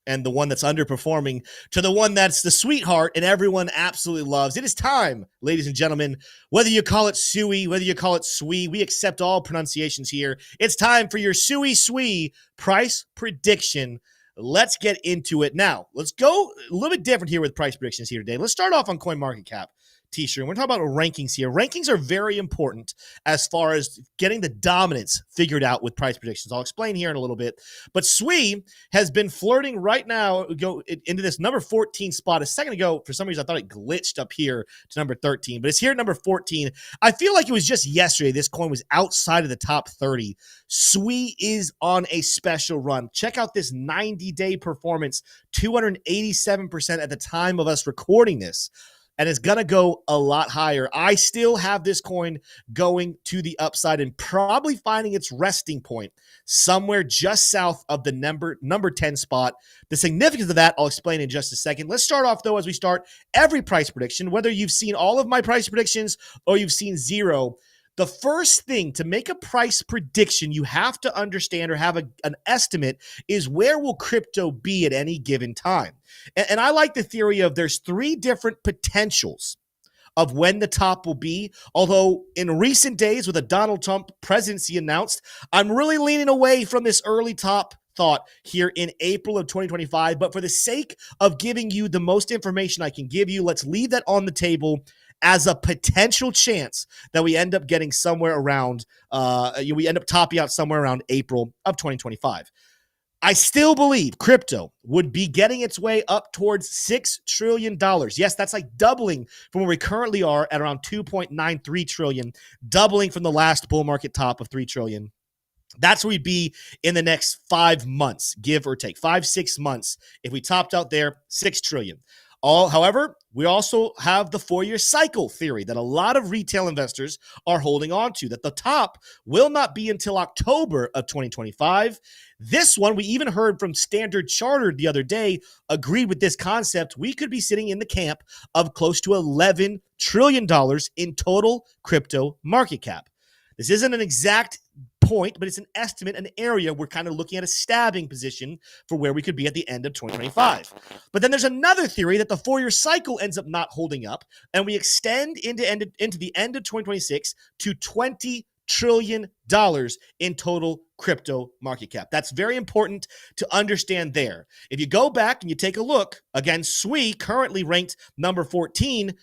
and the one that's underperforming, to the one that's the sweetheart and everyone absolutely loves. It is time, ladies and gentlemen, whether you call it SUI, whether you call it SWI, we accept all pronunciations here. It's time for your SUI price prediction. Let's get into it. Now, let's go a little bit different here with price predictions here today. Let's start off on CoinMarketCap. T-shirt. We're talking about rankings here. Rankings are very important as far as getting the dominance figured out with price predictions. I'll explain here in a little bit. But SWI has been flirting right now, go into this number 14 spot. A second ago, for some reason, I thought it glitched up here to number 13, but it's here at number 14. I feel like it was just yesterday this coin was outside of the top 30. SWI is on a special run. Check out this 90-day performance, 287% at the time of us recording this. and it's going to go a lot higher. I still have this coin going to the upside and probably finding its resting point somewhere just south of the number 10 spot. The significance of that, I'll explain in just a second. Let's start off, though, as we start every price prediction, whether you've seen all of my price predictions or you've seen zero. The first thing to make a price prediction you have to understand or have an estimate is where will crypto be at any given time. And I like the theory of there's three different potentials of when the top will be. Although in recent days with a Donald Trump presidency announced, I'm really leaning away from this early top thought here in April of 2025. But for the sake of giving you the most information I can give you, let's leave that on the table as a potential chance that we end up getting somewhere around, we end up topping out somewhere around April of 2025. I still believe crypto would be getting its way up towards $6 trillion. Yes, that's like doubling from where we currently are at around 2.93 trillion, doubling from the last bull market top of 3 trillion. That's where we'd be in the next 5 months, give or take 5-6 months. If we topped out there, 6 trillion. However, we also have the 4-year cycle theory that a lot of retail investors are holding on to, that the top will not be until October of 2025. This one, we even heard from Standard Chartered the other day, agreed with this concept. We could be sitting in the camp of close to $11 trillion in total crypto market cap. This isn't an exact point, but it's an estimate, an area. We're kind of looking at a stabbing position for where we could be at the end of 2025. But then there's another theory that the 4-year cycle ends up not holding up, and we extend into the end of 2026 to $20 trillion in total crypto market cap. That's very important to understand there. If you go back and you take a look, again, SUI currently ranked number 14.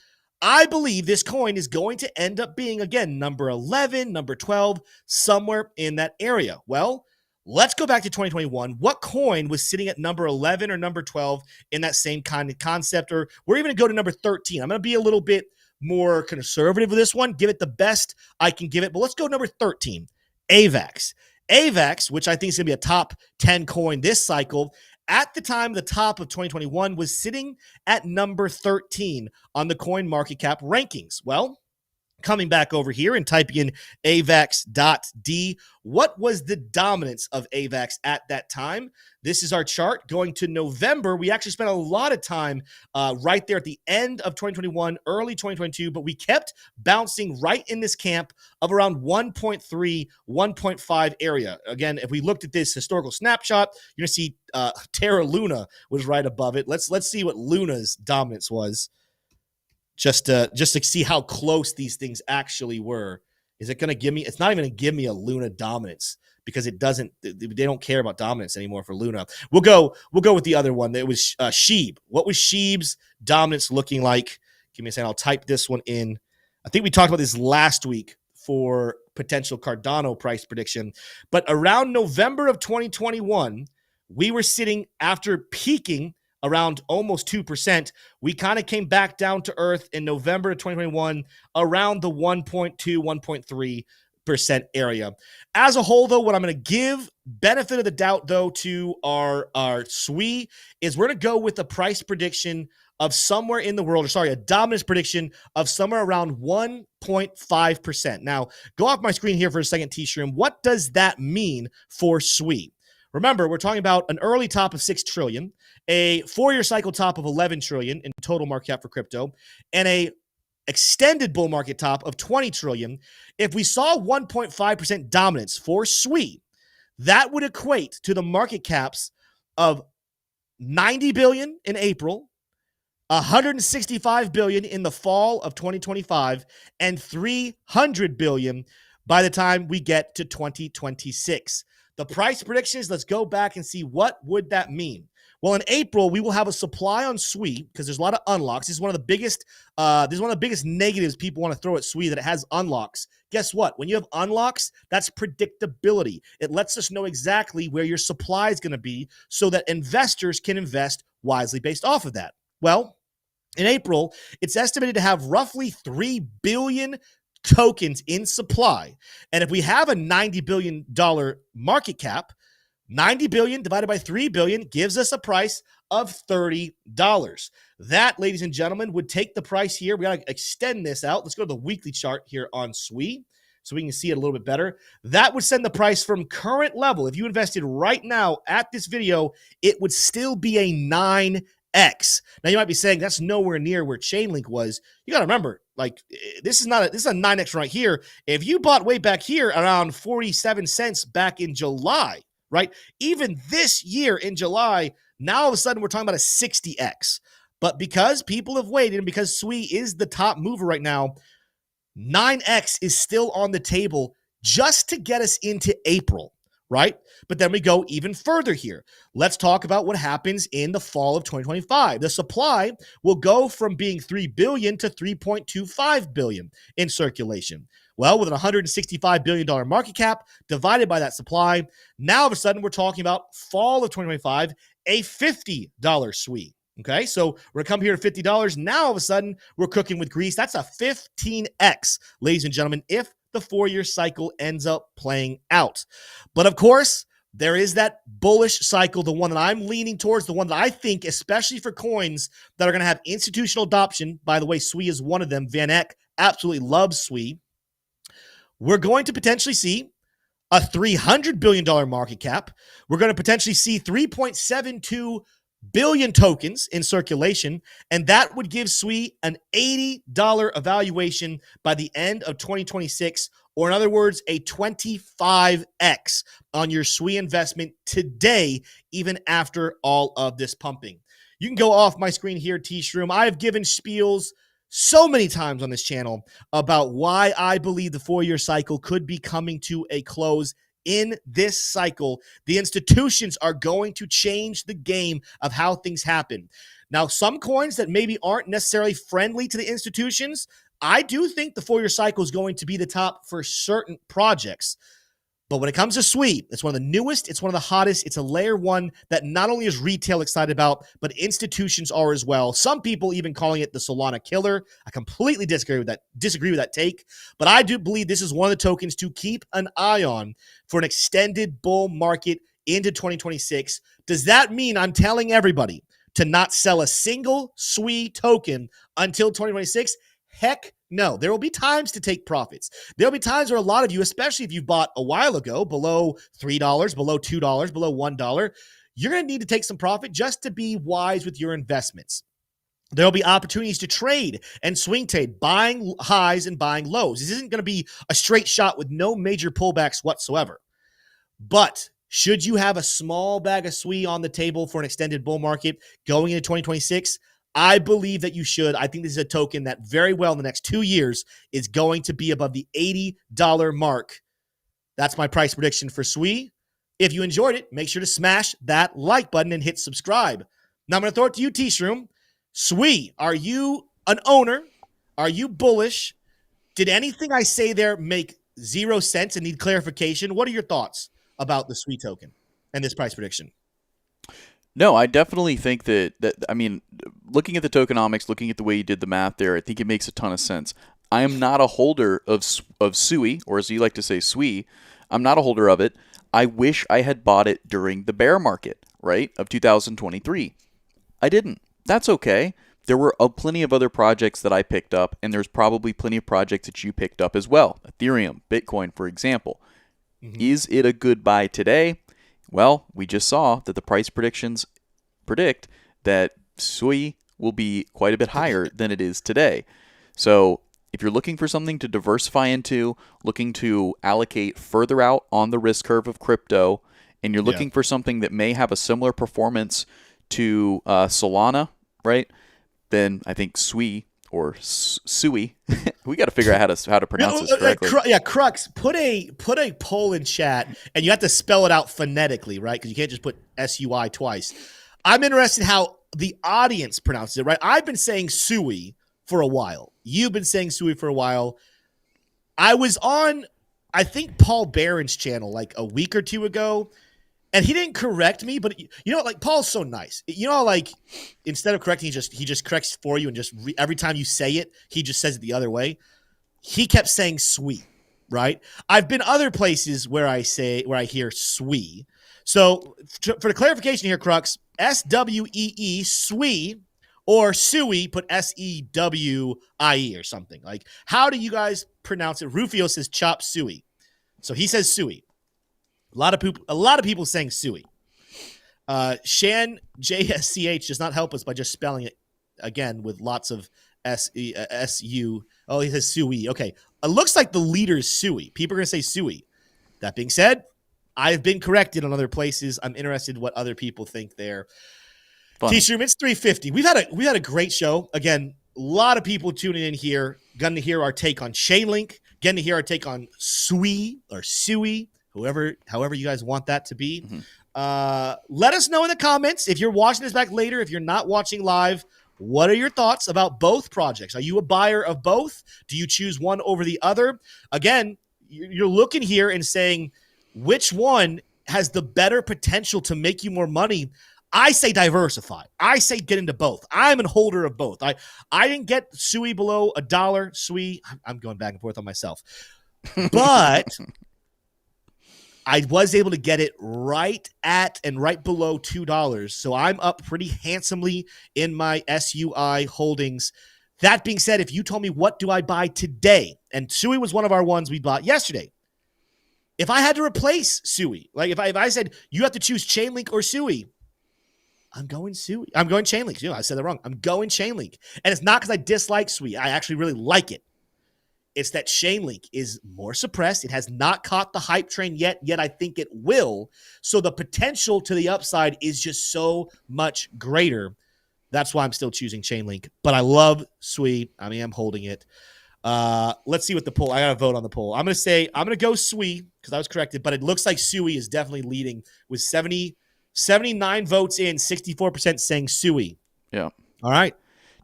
I believe this coin is going to end up being, again, number 11, number 12, somewhere in that area. Well, let's go back to 2021. What coin was sitting at number 11 or number 12 in that same kind of concept? Or we're even going to go to number 13. I'm going to be a little bit more conservative with this one, give it the best I can give it. But let's go number 13, AVAX. AVAX, which I think is going to be a top 10 coin this cycle, at the time, the top of 2021 was sitting at number 13 on the coin market cap rankings. Well, coming back over here and typing in AVAX.D, what was the dominance of AVAX at that time? This is our chart going to November. We actually spent a lot of time right there at the end of 2021, early 2022, but we kept bouncing right in this camp of around 1.3, 1.5 area. Again, if we looked at this historical snapshot, you're going to see Terra Luna was right above it. Let's see what Luna's dominance was. Just to see how close these things actually were. Is it going to give me? It's not even going to give me a Luna dominance because it doesn't. They don't care about dominance anymore for Luna. We'll go with the other one. It was Sheeb. What was Sheeb's dominance looking like? Give me a second. I'll type this one in. I think we talked about this last week for potential Cardano price prediction. But around November of 2021, we were sitting after peaking around almost 2%. We kind of came back down to earth in November of 2021 around the 1.2, 1.3% area. As a whole, though, what I'm going to give benefit of the doubt, though, to our SUI is we're going to go with a price prediction of somewhere in the world, a dominance prediction of somewhere around 1.5%. Now, go off my screen here for a second, T-Shroom. What does that mean for SUI? Remember, we're talking about an early top of 6 trillion, a 4-year cycle top of 11 trillion in total market cap for crypto, and a extended bull market top of 20 trillion. If we saw 1.5% dominance for SUI, that would equate to the market caps of 90 billion in April, 165 billion in the fall of 2025, and 300 billion by the time we get to 2026. The price predictions, let's go back and see what would that mean. Well, in April, we will have a supply on SUI because there's a lot of unlocks. This is one of the biggest negatives people want to throw at SUI, that it has unlocks. Guess what? When you have unlocks, that's predictability. It lets us know exactly where your supply is going to be so that investors can invest wisely based off of that. Well, in April, it's estimated to have roughly 3 billion tokens in supply. And if we have a $90 billion market cap, 90 billion divided by 3 billion gives us a price of $30. That, ladies and gentlemen, would take the price here. We got to extend this out. Let's go to the weekly chart here on SUI so we can see it a little bit better. That would send the price from current level. If you invested right now at this video, it would still be a 9x. Now you might be saying that's nowhere near where Chainlink was. You got to remember, like, this is a 9x right here. If you bought way back here around 47 cents back in July, right? Even this year in July, now all of a sudden we're talking about a 60x. But because people have waited and because SUI is the top mover right now, 9x is still on the table just to get us into April, right? But then we go even further here. Let's talk about what happens in the fall of 2025. The supply will go from being 3 billion to 3.25 billion in circulation. Well, with an $165 billion market cap divided by that supply, now all of a sudden we're talking about fall of 2025, a $50 SUI. Okay, so we're going to come here to $50. Now all of a sudden we're cooking with grease. That's a 15x, ladies and gentlemen, if the 4-year cycle ends up playing out. But of course, there is that bullish cycle, the one that I'm leaning towards, the one that I think, especially for coins that are going to have institutional adoption. By the way, SUI is one of them. Van Eck absolutely loves SUI. We're going to potentially see a $300 billion market cap. We're going to potentially see 3.72 billion tokens in circulation, and that would give SUI an $80 evaluation by the end of 2026, or in other words, a 25x on your SUI investment today, even after all of this pumping. You can go off my screen here, T-Shroom. I have given spiels so many times on this channel about why I believe the 4-year cycle could be coming to a close. In this cycle, the institutions are going to change the game of how things happen. Now, some coins that maybe aren't necessarily friendly to the institutions, I do think the 4-year cycle is going to be the top for certain projects. But when it comes to SUI, it's one of the newest, it's one of the hottest, it's a layer 1 that not only is retail excited about, but institutions are as well. Some people even calling it the Solana killer. I completely disagree with that take, but I do believe this is one of the tokens to keep an eye on for an extended bull market into 2026. Does that mean I'm telling everybody to not sell a single SUI token until 2026? Heck no. There will be times to take profits. There will be times where a lot of you, especially if you've bought a while ago, below $3, below $2, below $1, you're going to need to take some profit just to be wise with your investments. There will be opportunities to trade and swing trade, buying highs and buying lows. This isn't going to be a straight shot with no major pullbacks whatsoever. But should you have a small bag of SUI on the table for an extended bull market going into 2026, I believe that you should. I think this is a token that very well in the next 2 years is going to be above the $80 mark. That's my price prediction for SUI. If you enjoyed it, make sure to smash that like button and hit subscribe. Now I'm going to throw it to you, T-Shroom. SUI, are you an owner? Are you bullish? Did anything I say there make 0 sense and need clarification? What are your thoughts about the SUI token and this price prediction? No, I definitely think that I mean, looking at the tokenomics, looking at the way you did the math there, I think it makes a ton of sense. I am not a holder of SUI, or as you like to say, SUI. I'm not a holder of it. I wish I had bought it during the bear market, right, of 2023. I didn't. That's okay. There were plenty of other projects that I picked up, and there's probably plenty of projects that you picked up as well. Ethereum, Bitcoin, for example. Mm-hmm. Is it a good buy today? Well, we just saw that the price predictions predict that SUI will be quite a bit higher than it is today. So if you're looking for something to diversify into, looking to allocate further out on the risk curve of crypto, and you're looking for something that may have a similar performance to Solana, right? Then I think SUI or SUI. We got to figure out how to pronounce this correctly. Crux, put a poll in chat, and you have to spell it out phonetically, right? Because you can't just put SUI twice. I'm interested in how the audience pronounces it, right? I've been saying SUI for a while. You've been saying SUI for a while. I was on, I think, Paul Barron's channel like a week or two ago, and he didn't correct me, but you know, like Paul's so nice. You know, like instead of correcting, he just corrects for you, and just every time you say it, he just says it the other way. He kept saying SUI, right? I've been other places where I hear SUI. So for the clarification here, Crux, SWEE, SWE, or SUI, put SEWIE or something. Like, how do you guys pronounce it? Rufio says chop suey. So he says SUI. A lot of people saying SUI. Shan JSCH does not help us by just spelling it again with lots of SU. Oh, he says SUI. Okay. It looks like the leader is SUI. People are going to say SUI. That being said, I've been corrected on other places. I'm interested in what other people think there. T-Shroom, it's 350. We've had a great show. Again, a lot of people tuning in here, getting to hear our take on Chainlink, getting to hear our take on SUI or SUI, however you guys want that to be. Mm-hmm. Let us know in the comments if you're watching this back later. If you're not watching live, what are your thoughts about both projects? Are you a buyer of both? Do you choose one over the other? Again, you're looking here and saying which one has the better potential to make you more money. I say diversify. I say get into both. I'm a holder of both. I didn't get SUI below $1. SUI, I'm going back and forth on myself. But I was able to get it right at and right below $2. So I'm up pretty handsomely in my SUI holdings. That being said, if you told me what do I buy today, and SUI was one of our ones we bought yesterday. If I had to replace SUI, like if I said you have to choose Chainlink or SUI, I'm going SUI. I'm going Chainlink. You know, I said that wrong. I'm going Chainlink. And it's not because I dislike SUI. I actually really like it. It's that Chainlink is more suppressed. It has not caught the hype train yet I think it will. So the potential to the upside is just so much greater. That's why I'm still choosing Chainlink. But I love SUI. I mean, I'm holding it. Let's see what the poll. I got to vote on the poll. I'm going to go SUI because I was corrected. But it looks like SUI is definitely leading with 79 votes in, 64% saying SUI. Yeah. All right.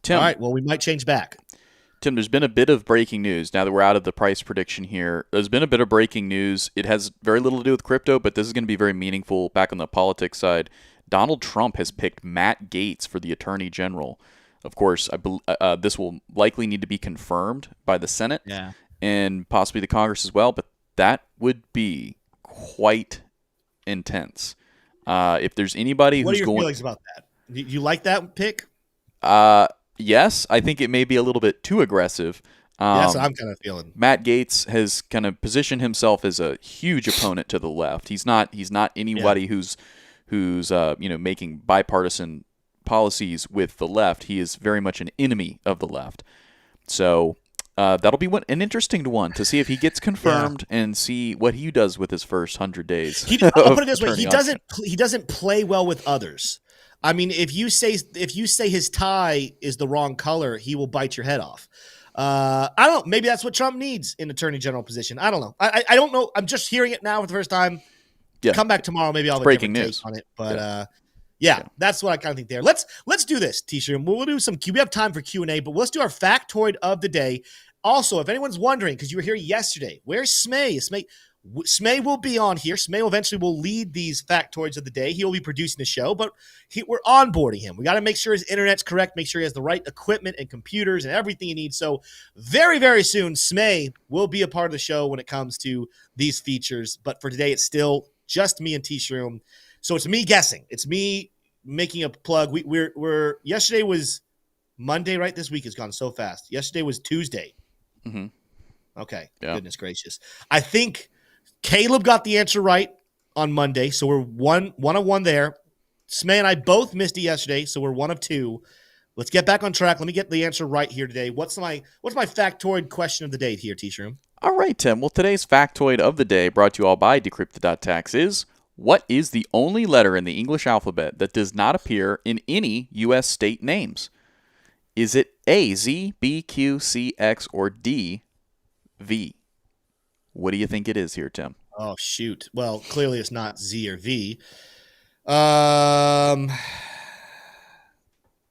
Tim. All right. Well, we might change back. Tim, there's been a bit of breaking news. Now that we're out of the price prediction here, there's been a bit of breaking news. It has very little to do with crypto, but this is going to be very meaningful back on the politics side. Donald Trump has picked Matt Gaetz for the Attorney General. Of course, this will likely need to be confirmed by the Senate and possibly the Congress as well, but that would be quite intense. If there's anybody what who's are your feelings about that? You like that pick? Yes, I think it may be a little bit too aggressive. That's what I'm kind of feeling. Matt Gaetz has kind of positioned himself as a huge opponent to the left. He's not anybody who's making bipartisan policies with the left. He is very much an enemy of the left. So that'll be an interesting one to see if he gets confirmed and see what he does with his first 100 days. I'll put it this way: he doesn't play well with others. I mean, if you say his tie is the wrong color, he will bite your head off. I don't know. Maybe that's what Trump needs in Attorney General position. I don't know. I don't know. I'm just hearing it now for the first time. Yeah. Come back tomorrow. Maybe I'll have a different take on it. But that's what I kind of think there. Let's do this, T-shirt. We'll do some Q. We have time for Q&A, but let's do our factoid of the day. Also, if anyone's wondering, because you were here yesterday, where's Smay? Smay will be on here. Smay eventually will lead these factoids of the day. He will be producing the show, but we're onboarding him. We got to make sure his internet's correct, make sure he has the right equipment and computers and everything he needs. So very, very soon, Smay will be a part of the show when it comes to these features. But for today, it's still just me and T-Shroom. So it's me guessing. It's me making a plug. We're yesterday was Monday, right? This week has gone so fast. Yesterday was Tuesday. Mm-hmm. Okay. Yeah. Goodness gracious. I think Caleb got the answer right on Monday, so we're one of one there. Smay and I both missed it yesterday, so we're 1 of 2. Let's get back on track. Let me get the answer right here today. What's my factoid question of the day here, T-Shroom? All right, Tim. Well, today's factoid of the day, brought to you all by Decrypted.tax, is: what is the only letter in the English alphabet that does not appear in any U.S. state names? Is it A, Z, B, Q, C, X, or D, V? What do you think it is here, Tim? Oh, shoot. Well, clearly it's not Z or V.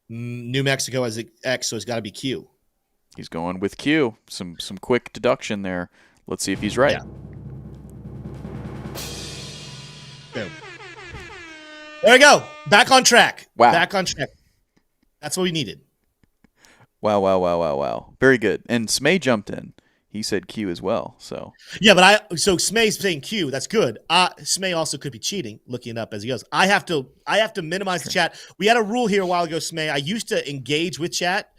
New Mexico has X, so it's got to be Q. He's going with Q. Some quick deduction there. Let's see if he's right. Yeah. Boom. There we go. Back on track. Wow. Back on track. That's what we needed. Wow. Very good. And Smay jumped in. he said Q as well. So yeah, but so Smay's saying Q. That's good. Smay also could be cheating, looking it up as he goes. I have to minimize the chat. We had a rule here a while ago, Smay. I used to engage with chat,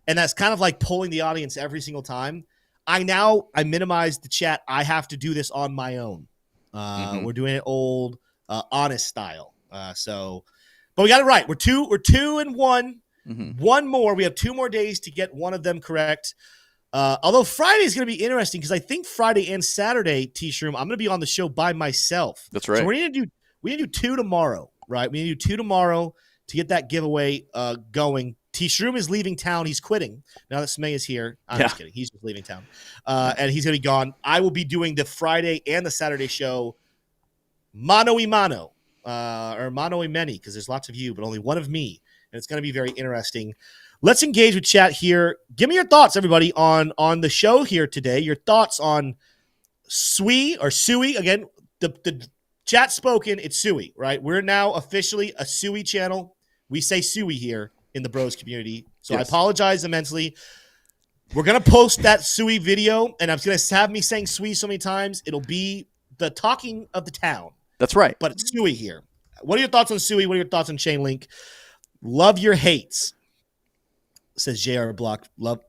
and that's kind of like polling the audience every single time. I minimize the chat. I have to do this on my own. We're doing it old, honest style. But we got it right. We're 2-1. One more. We have 2 more days to get one of them correct. Although Friday is going to be interesting because I think Friday and Saturday, T-Shroom, I'm going to be on the show by myself. That's right. So we need to do 2 tomorrow, right? We need to do 2 tomorrow to get that giveaway going. T-Shroom is leaving town. He's quitting now that Smay is here. I'm just kidding. He's just leaving town, and he's going to be gone. I will be doing the Friday and the Saturday show mano y mano, or mano y many, because there's lots of you, but only one of me, and it's going to be very interesting. Let's engage with chat here. Give me your thoughts, everybody, on the show here today. Your thoughts on SUI or SUI. Again, the chat spoken, it's SUI, right? We're now officially a SUI channel. We say SUI here in the bros community. So yes. I apologize immensely. We're going to post that SUI video, and I'm going to have me saying SUI so many times. It'll be the talking of the town. That's right. But it's SUI here. What are your thoughts on SUI? What are your thoughts on Chainlink? Love your hates, says JR Block. Love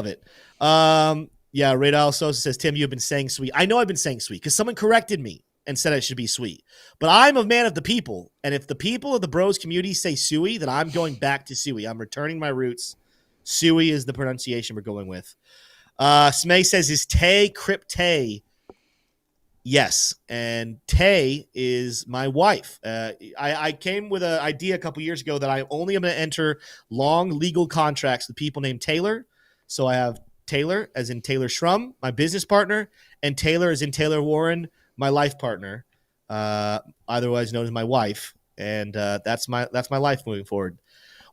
it. Yeah, Radal Sosa says, Tim, you've been saying SUI. I know I've been saying SUI because someone corrected me and said it should be SUI. But I'm a man of the people. And if the people of the bros community say SUI, then I'm going back to SUI. I'm returning my roots. SUI is the pronunciation we're going with. Smay says, is Tay Cryptay? Yes. And Tay is my wife. I came with an idea a couple years ago that I only am going to enter long legal contracts with people named Taylor. So I have Taylor, as in Taylor Shrum, my business partner, and Taylor, as in Taylor Warren, my life partner, otherwise known as my wife, and that's my life moving forward.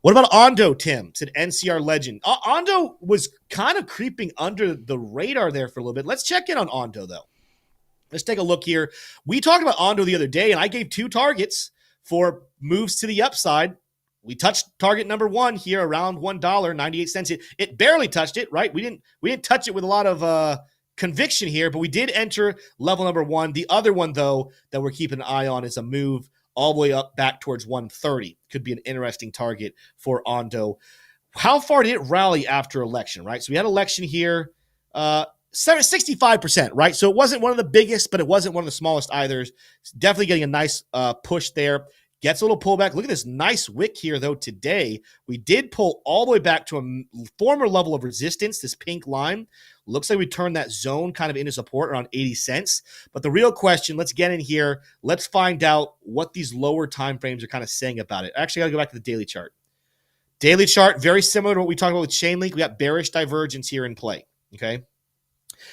What about Ondo, Tim? Said NCR legend. Ondo was kind of creeping under the radar there for a little bit. Let's check in on Ondo, though. Let's take a look here. We talked about Ondo the other day, and I gave 2 targets for moves to the upside. We touched target number 1 here around $1.98. It barely touched it, right? We didn't touch it with a lot of conviction here, but we did enter level number 1. The other one, though, that we're keeping an eye on is a move all the way up back towards 130. Could be an interesting target for Ondo. How far did it rally after election, right? So we had election here, 65%, right? So it wasn't one of the biggest, but it wasn't one of the smallest either. It's definitely getting a nice push there. Gets a little pullback. Look at this nice wick here, though, today. We did pull all the way back to a former level of resistance, this pink line. Looks like we turned that zone kind of into support around 80 cents. But the real question, let's get in here. Let's find out what these lower time frames are kind of saying about it. Actually, I got to go back to the daily chart. Daily chart, very similar to what we talked about with Chainlink. We got bearish divergence here in play, okay?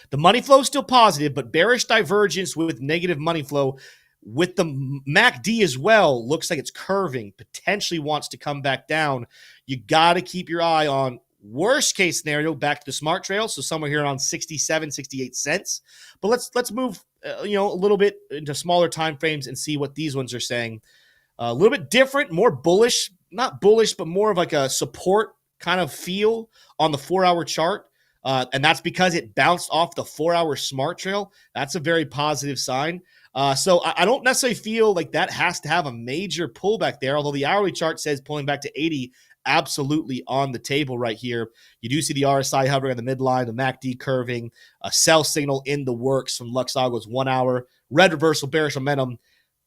The money flow is still positive, but bearish divergence with negative money flow with the MACD as well, looks like it's curving, potentially wants to come back down. You got to keep your eye on worst case scenario back to the smart trail, so somewhere here around 67, 68 cents. But let's move a little bit into smaller time frames and see what these ones are saying. A little bit different, more bullish, not bullish, but more of like a support kind of feel on the 4-hour chart. And that's because it bounced off the 4-hour smart trail. That's a very positive sign. So I don't necessarily feel like that has to have a major pullback there, although the hourly chart says pulling back to 80, absolutely on the table right here. You do see the RSI hovering on the midline, the MACD curving, a sell signal in the works from Luxago's 1 hour, red reversal, bearish momentum,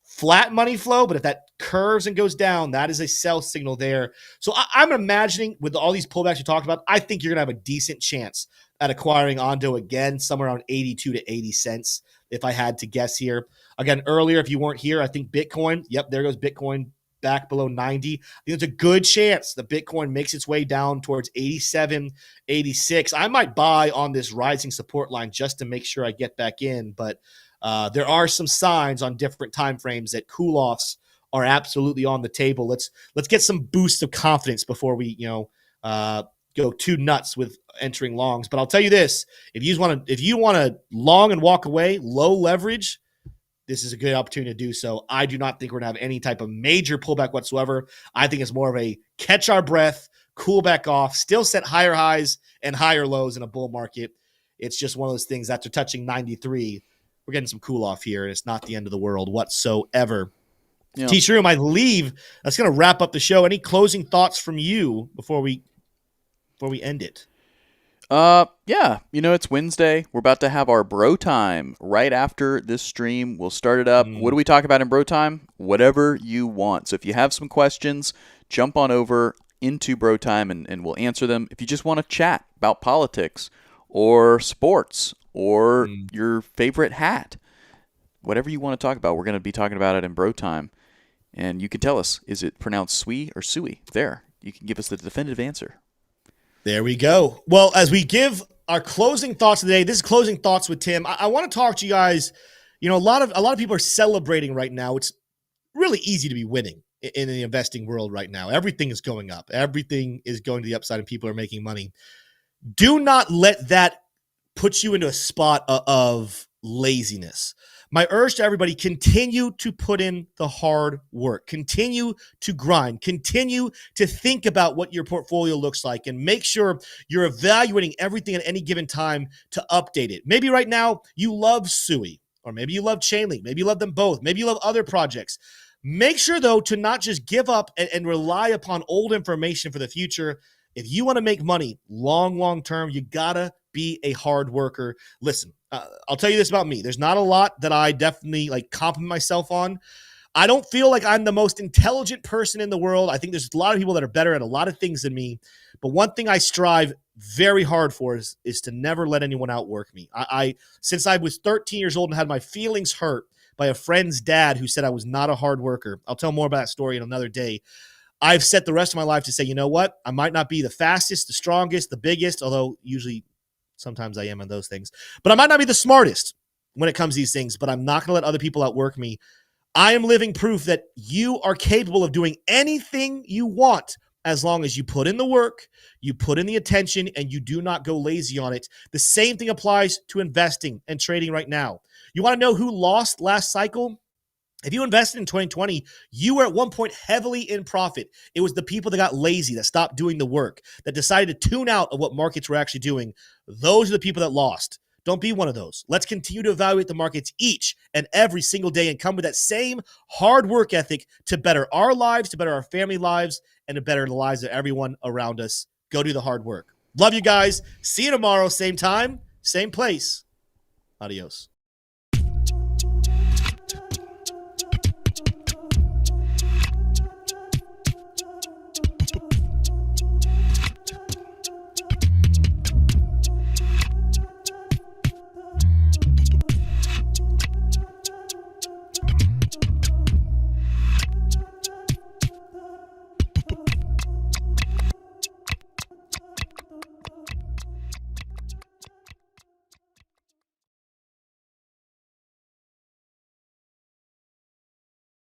flat money flow, but if that curves and goes down, that is a sell signal there. So I'm imagining with all these pullbacks you talked about, I think you're going to have a decent chance at acquiring Ondo again, somewhere around 82 to 80 cents, if I had to guess here. Again, earlier, if you weren't here, I think Bitcoin, yep, there goes Bitcoin back below 90. I think there's a good chance that Bitcoin makes its way down towards 87, 86. I might buy on this rising support line just to make sure I get back in, but there are some signs on different time frames that cool-offs are absolutely on the table. Let's get some boosts of confidence before we go too nuts with entering longs. But I'll tell you this: if you want to long and walk away, low leverage, this is a good opportunity to do so. I do not think we're going to have any type of major pullback whatsoever. I think it's more of a catch our breath, cool back off, still set higher highs and higher lows in a bull market. It's just one of those things after touching 93, we're getting some cool off here, and it's not the end of the world whatsoever. Yeah. T-Shroom, I believe that's going to wrap up the show. Any closing thoughts from you before we end it? Yeah, it's Wednesday. We're about to have our bro time right after this stream. We'll start it up. What do we talk about in bro time? Whatever you want. So if you have some questions, jump on over into bro time and we'll answer them. If you just want to chat about politics or sports or your favorite hat, whatever you want to talk about, we're going to be talking about it in bro time. And you can tell us, is it pronounced SUI or SUI? There, you can give us the definitive answer. There we go. Well, as we give our closing thoughts today, this is closing thoughts with Tim. I want to talk to you guys. A lot of people are celebrating right now. It's really easy to be winning in the investing world right now. Everything is going up. Everything is going to the upside, and people are making money. Do not let that put you into a spot of laziness. My urge to everybody, continue to put in the hard work. Continue to grind. Continue to think about what your portfolio looks like and make sure you're evaluating everything at any given time to update it. Maybe right now you love SUI, or maybe you love Chainlink. Maybe you love them both. Maybe you love other projects. Make sure, though, to not just give up and rely upon old information for the future. If you want to make money long term, you got to be a hard worker. Listen, I'll tell you this about me. There's not a lot that I definitely compliment myself on. I don't feel like I'm the most intelligent person in the world. I think there's a lot of people that are better at a lot of things than me. But one thing I strive very hard for is to never let anyone outwork me. Since I was 13 years old and had my feelings hurt by a friend's dad who said I was not a hard worker. I'll tell more about that story in another day. I've set the rest of my life to say, you know what? I might not be the fastest, the strongest, the biggest, although usually sometimes I am on those things. But I might not be the smartest when it comes to these things, but I'm not going to let other people outwork me. I am living proof that you are capable of doing anything you want as long as you put in the work, you put in the attention, and you do not go lazy on it. The same thing applies to investing and trading right now. You want to know who lost last cycle? If you invested in 2020, you were at one point heavily in profit. It was the people that got lazy, that stopped doing the work, that decided to tune out of what markets were actually doing. Those are the people that lost. Don't be one of those. Let's continue to evaluate the markets each and every single day and come with that same hard work ethic to better our lives, to better our family lives, and to better the lives of everyone around us. Go do the hard work. Love you guys. See you tomorrow, same time, same place. Adios.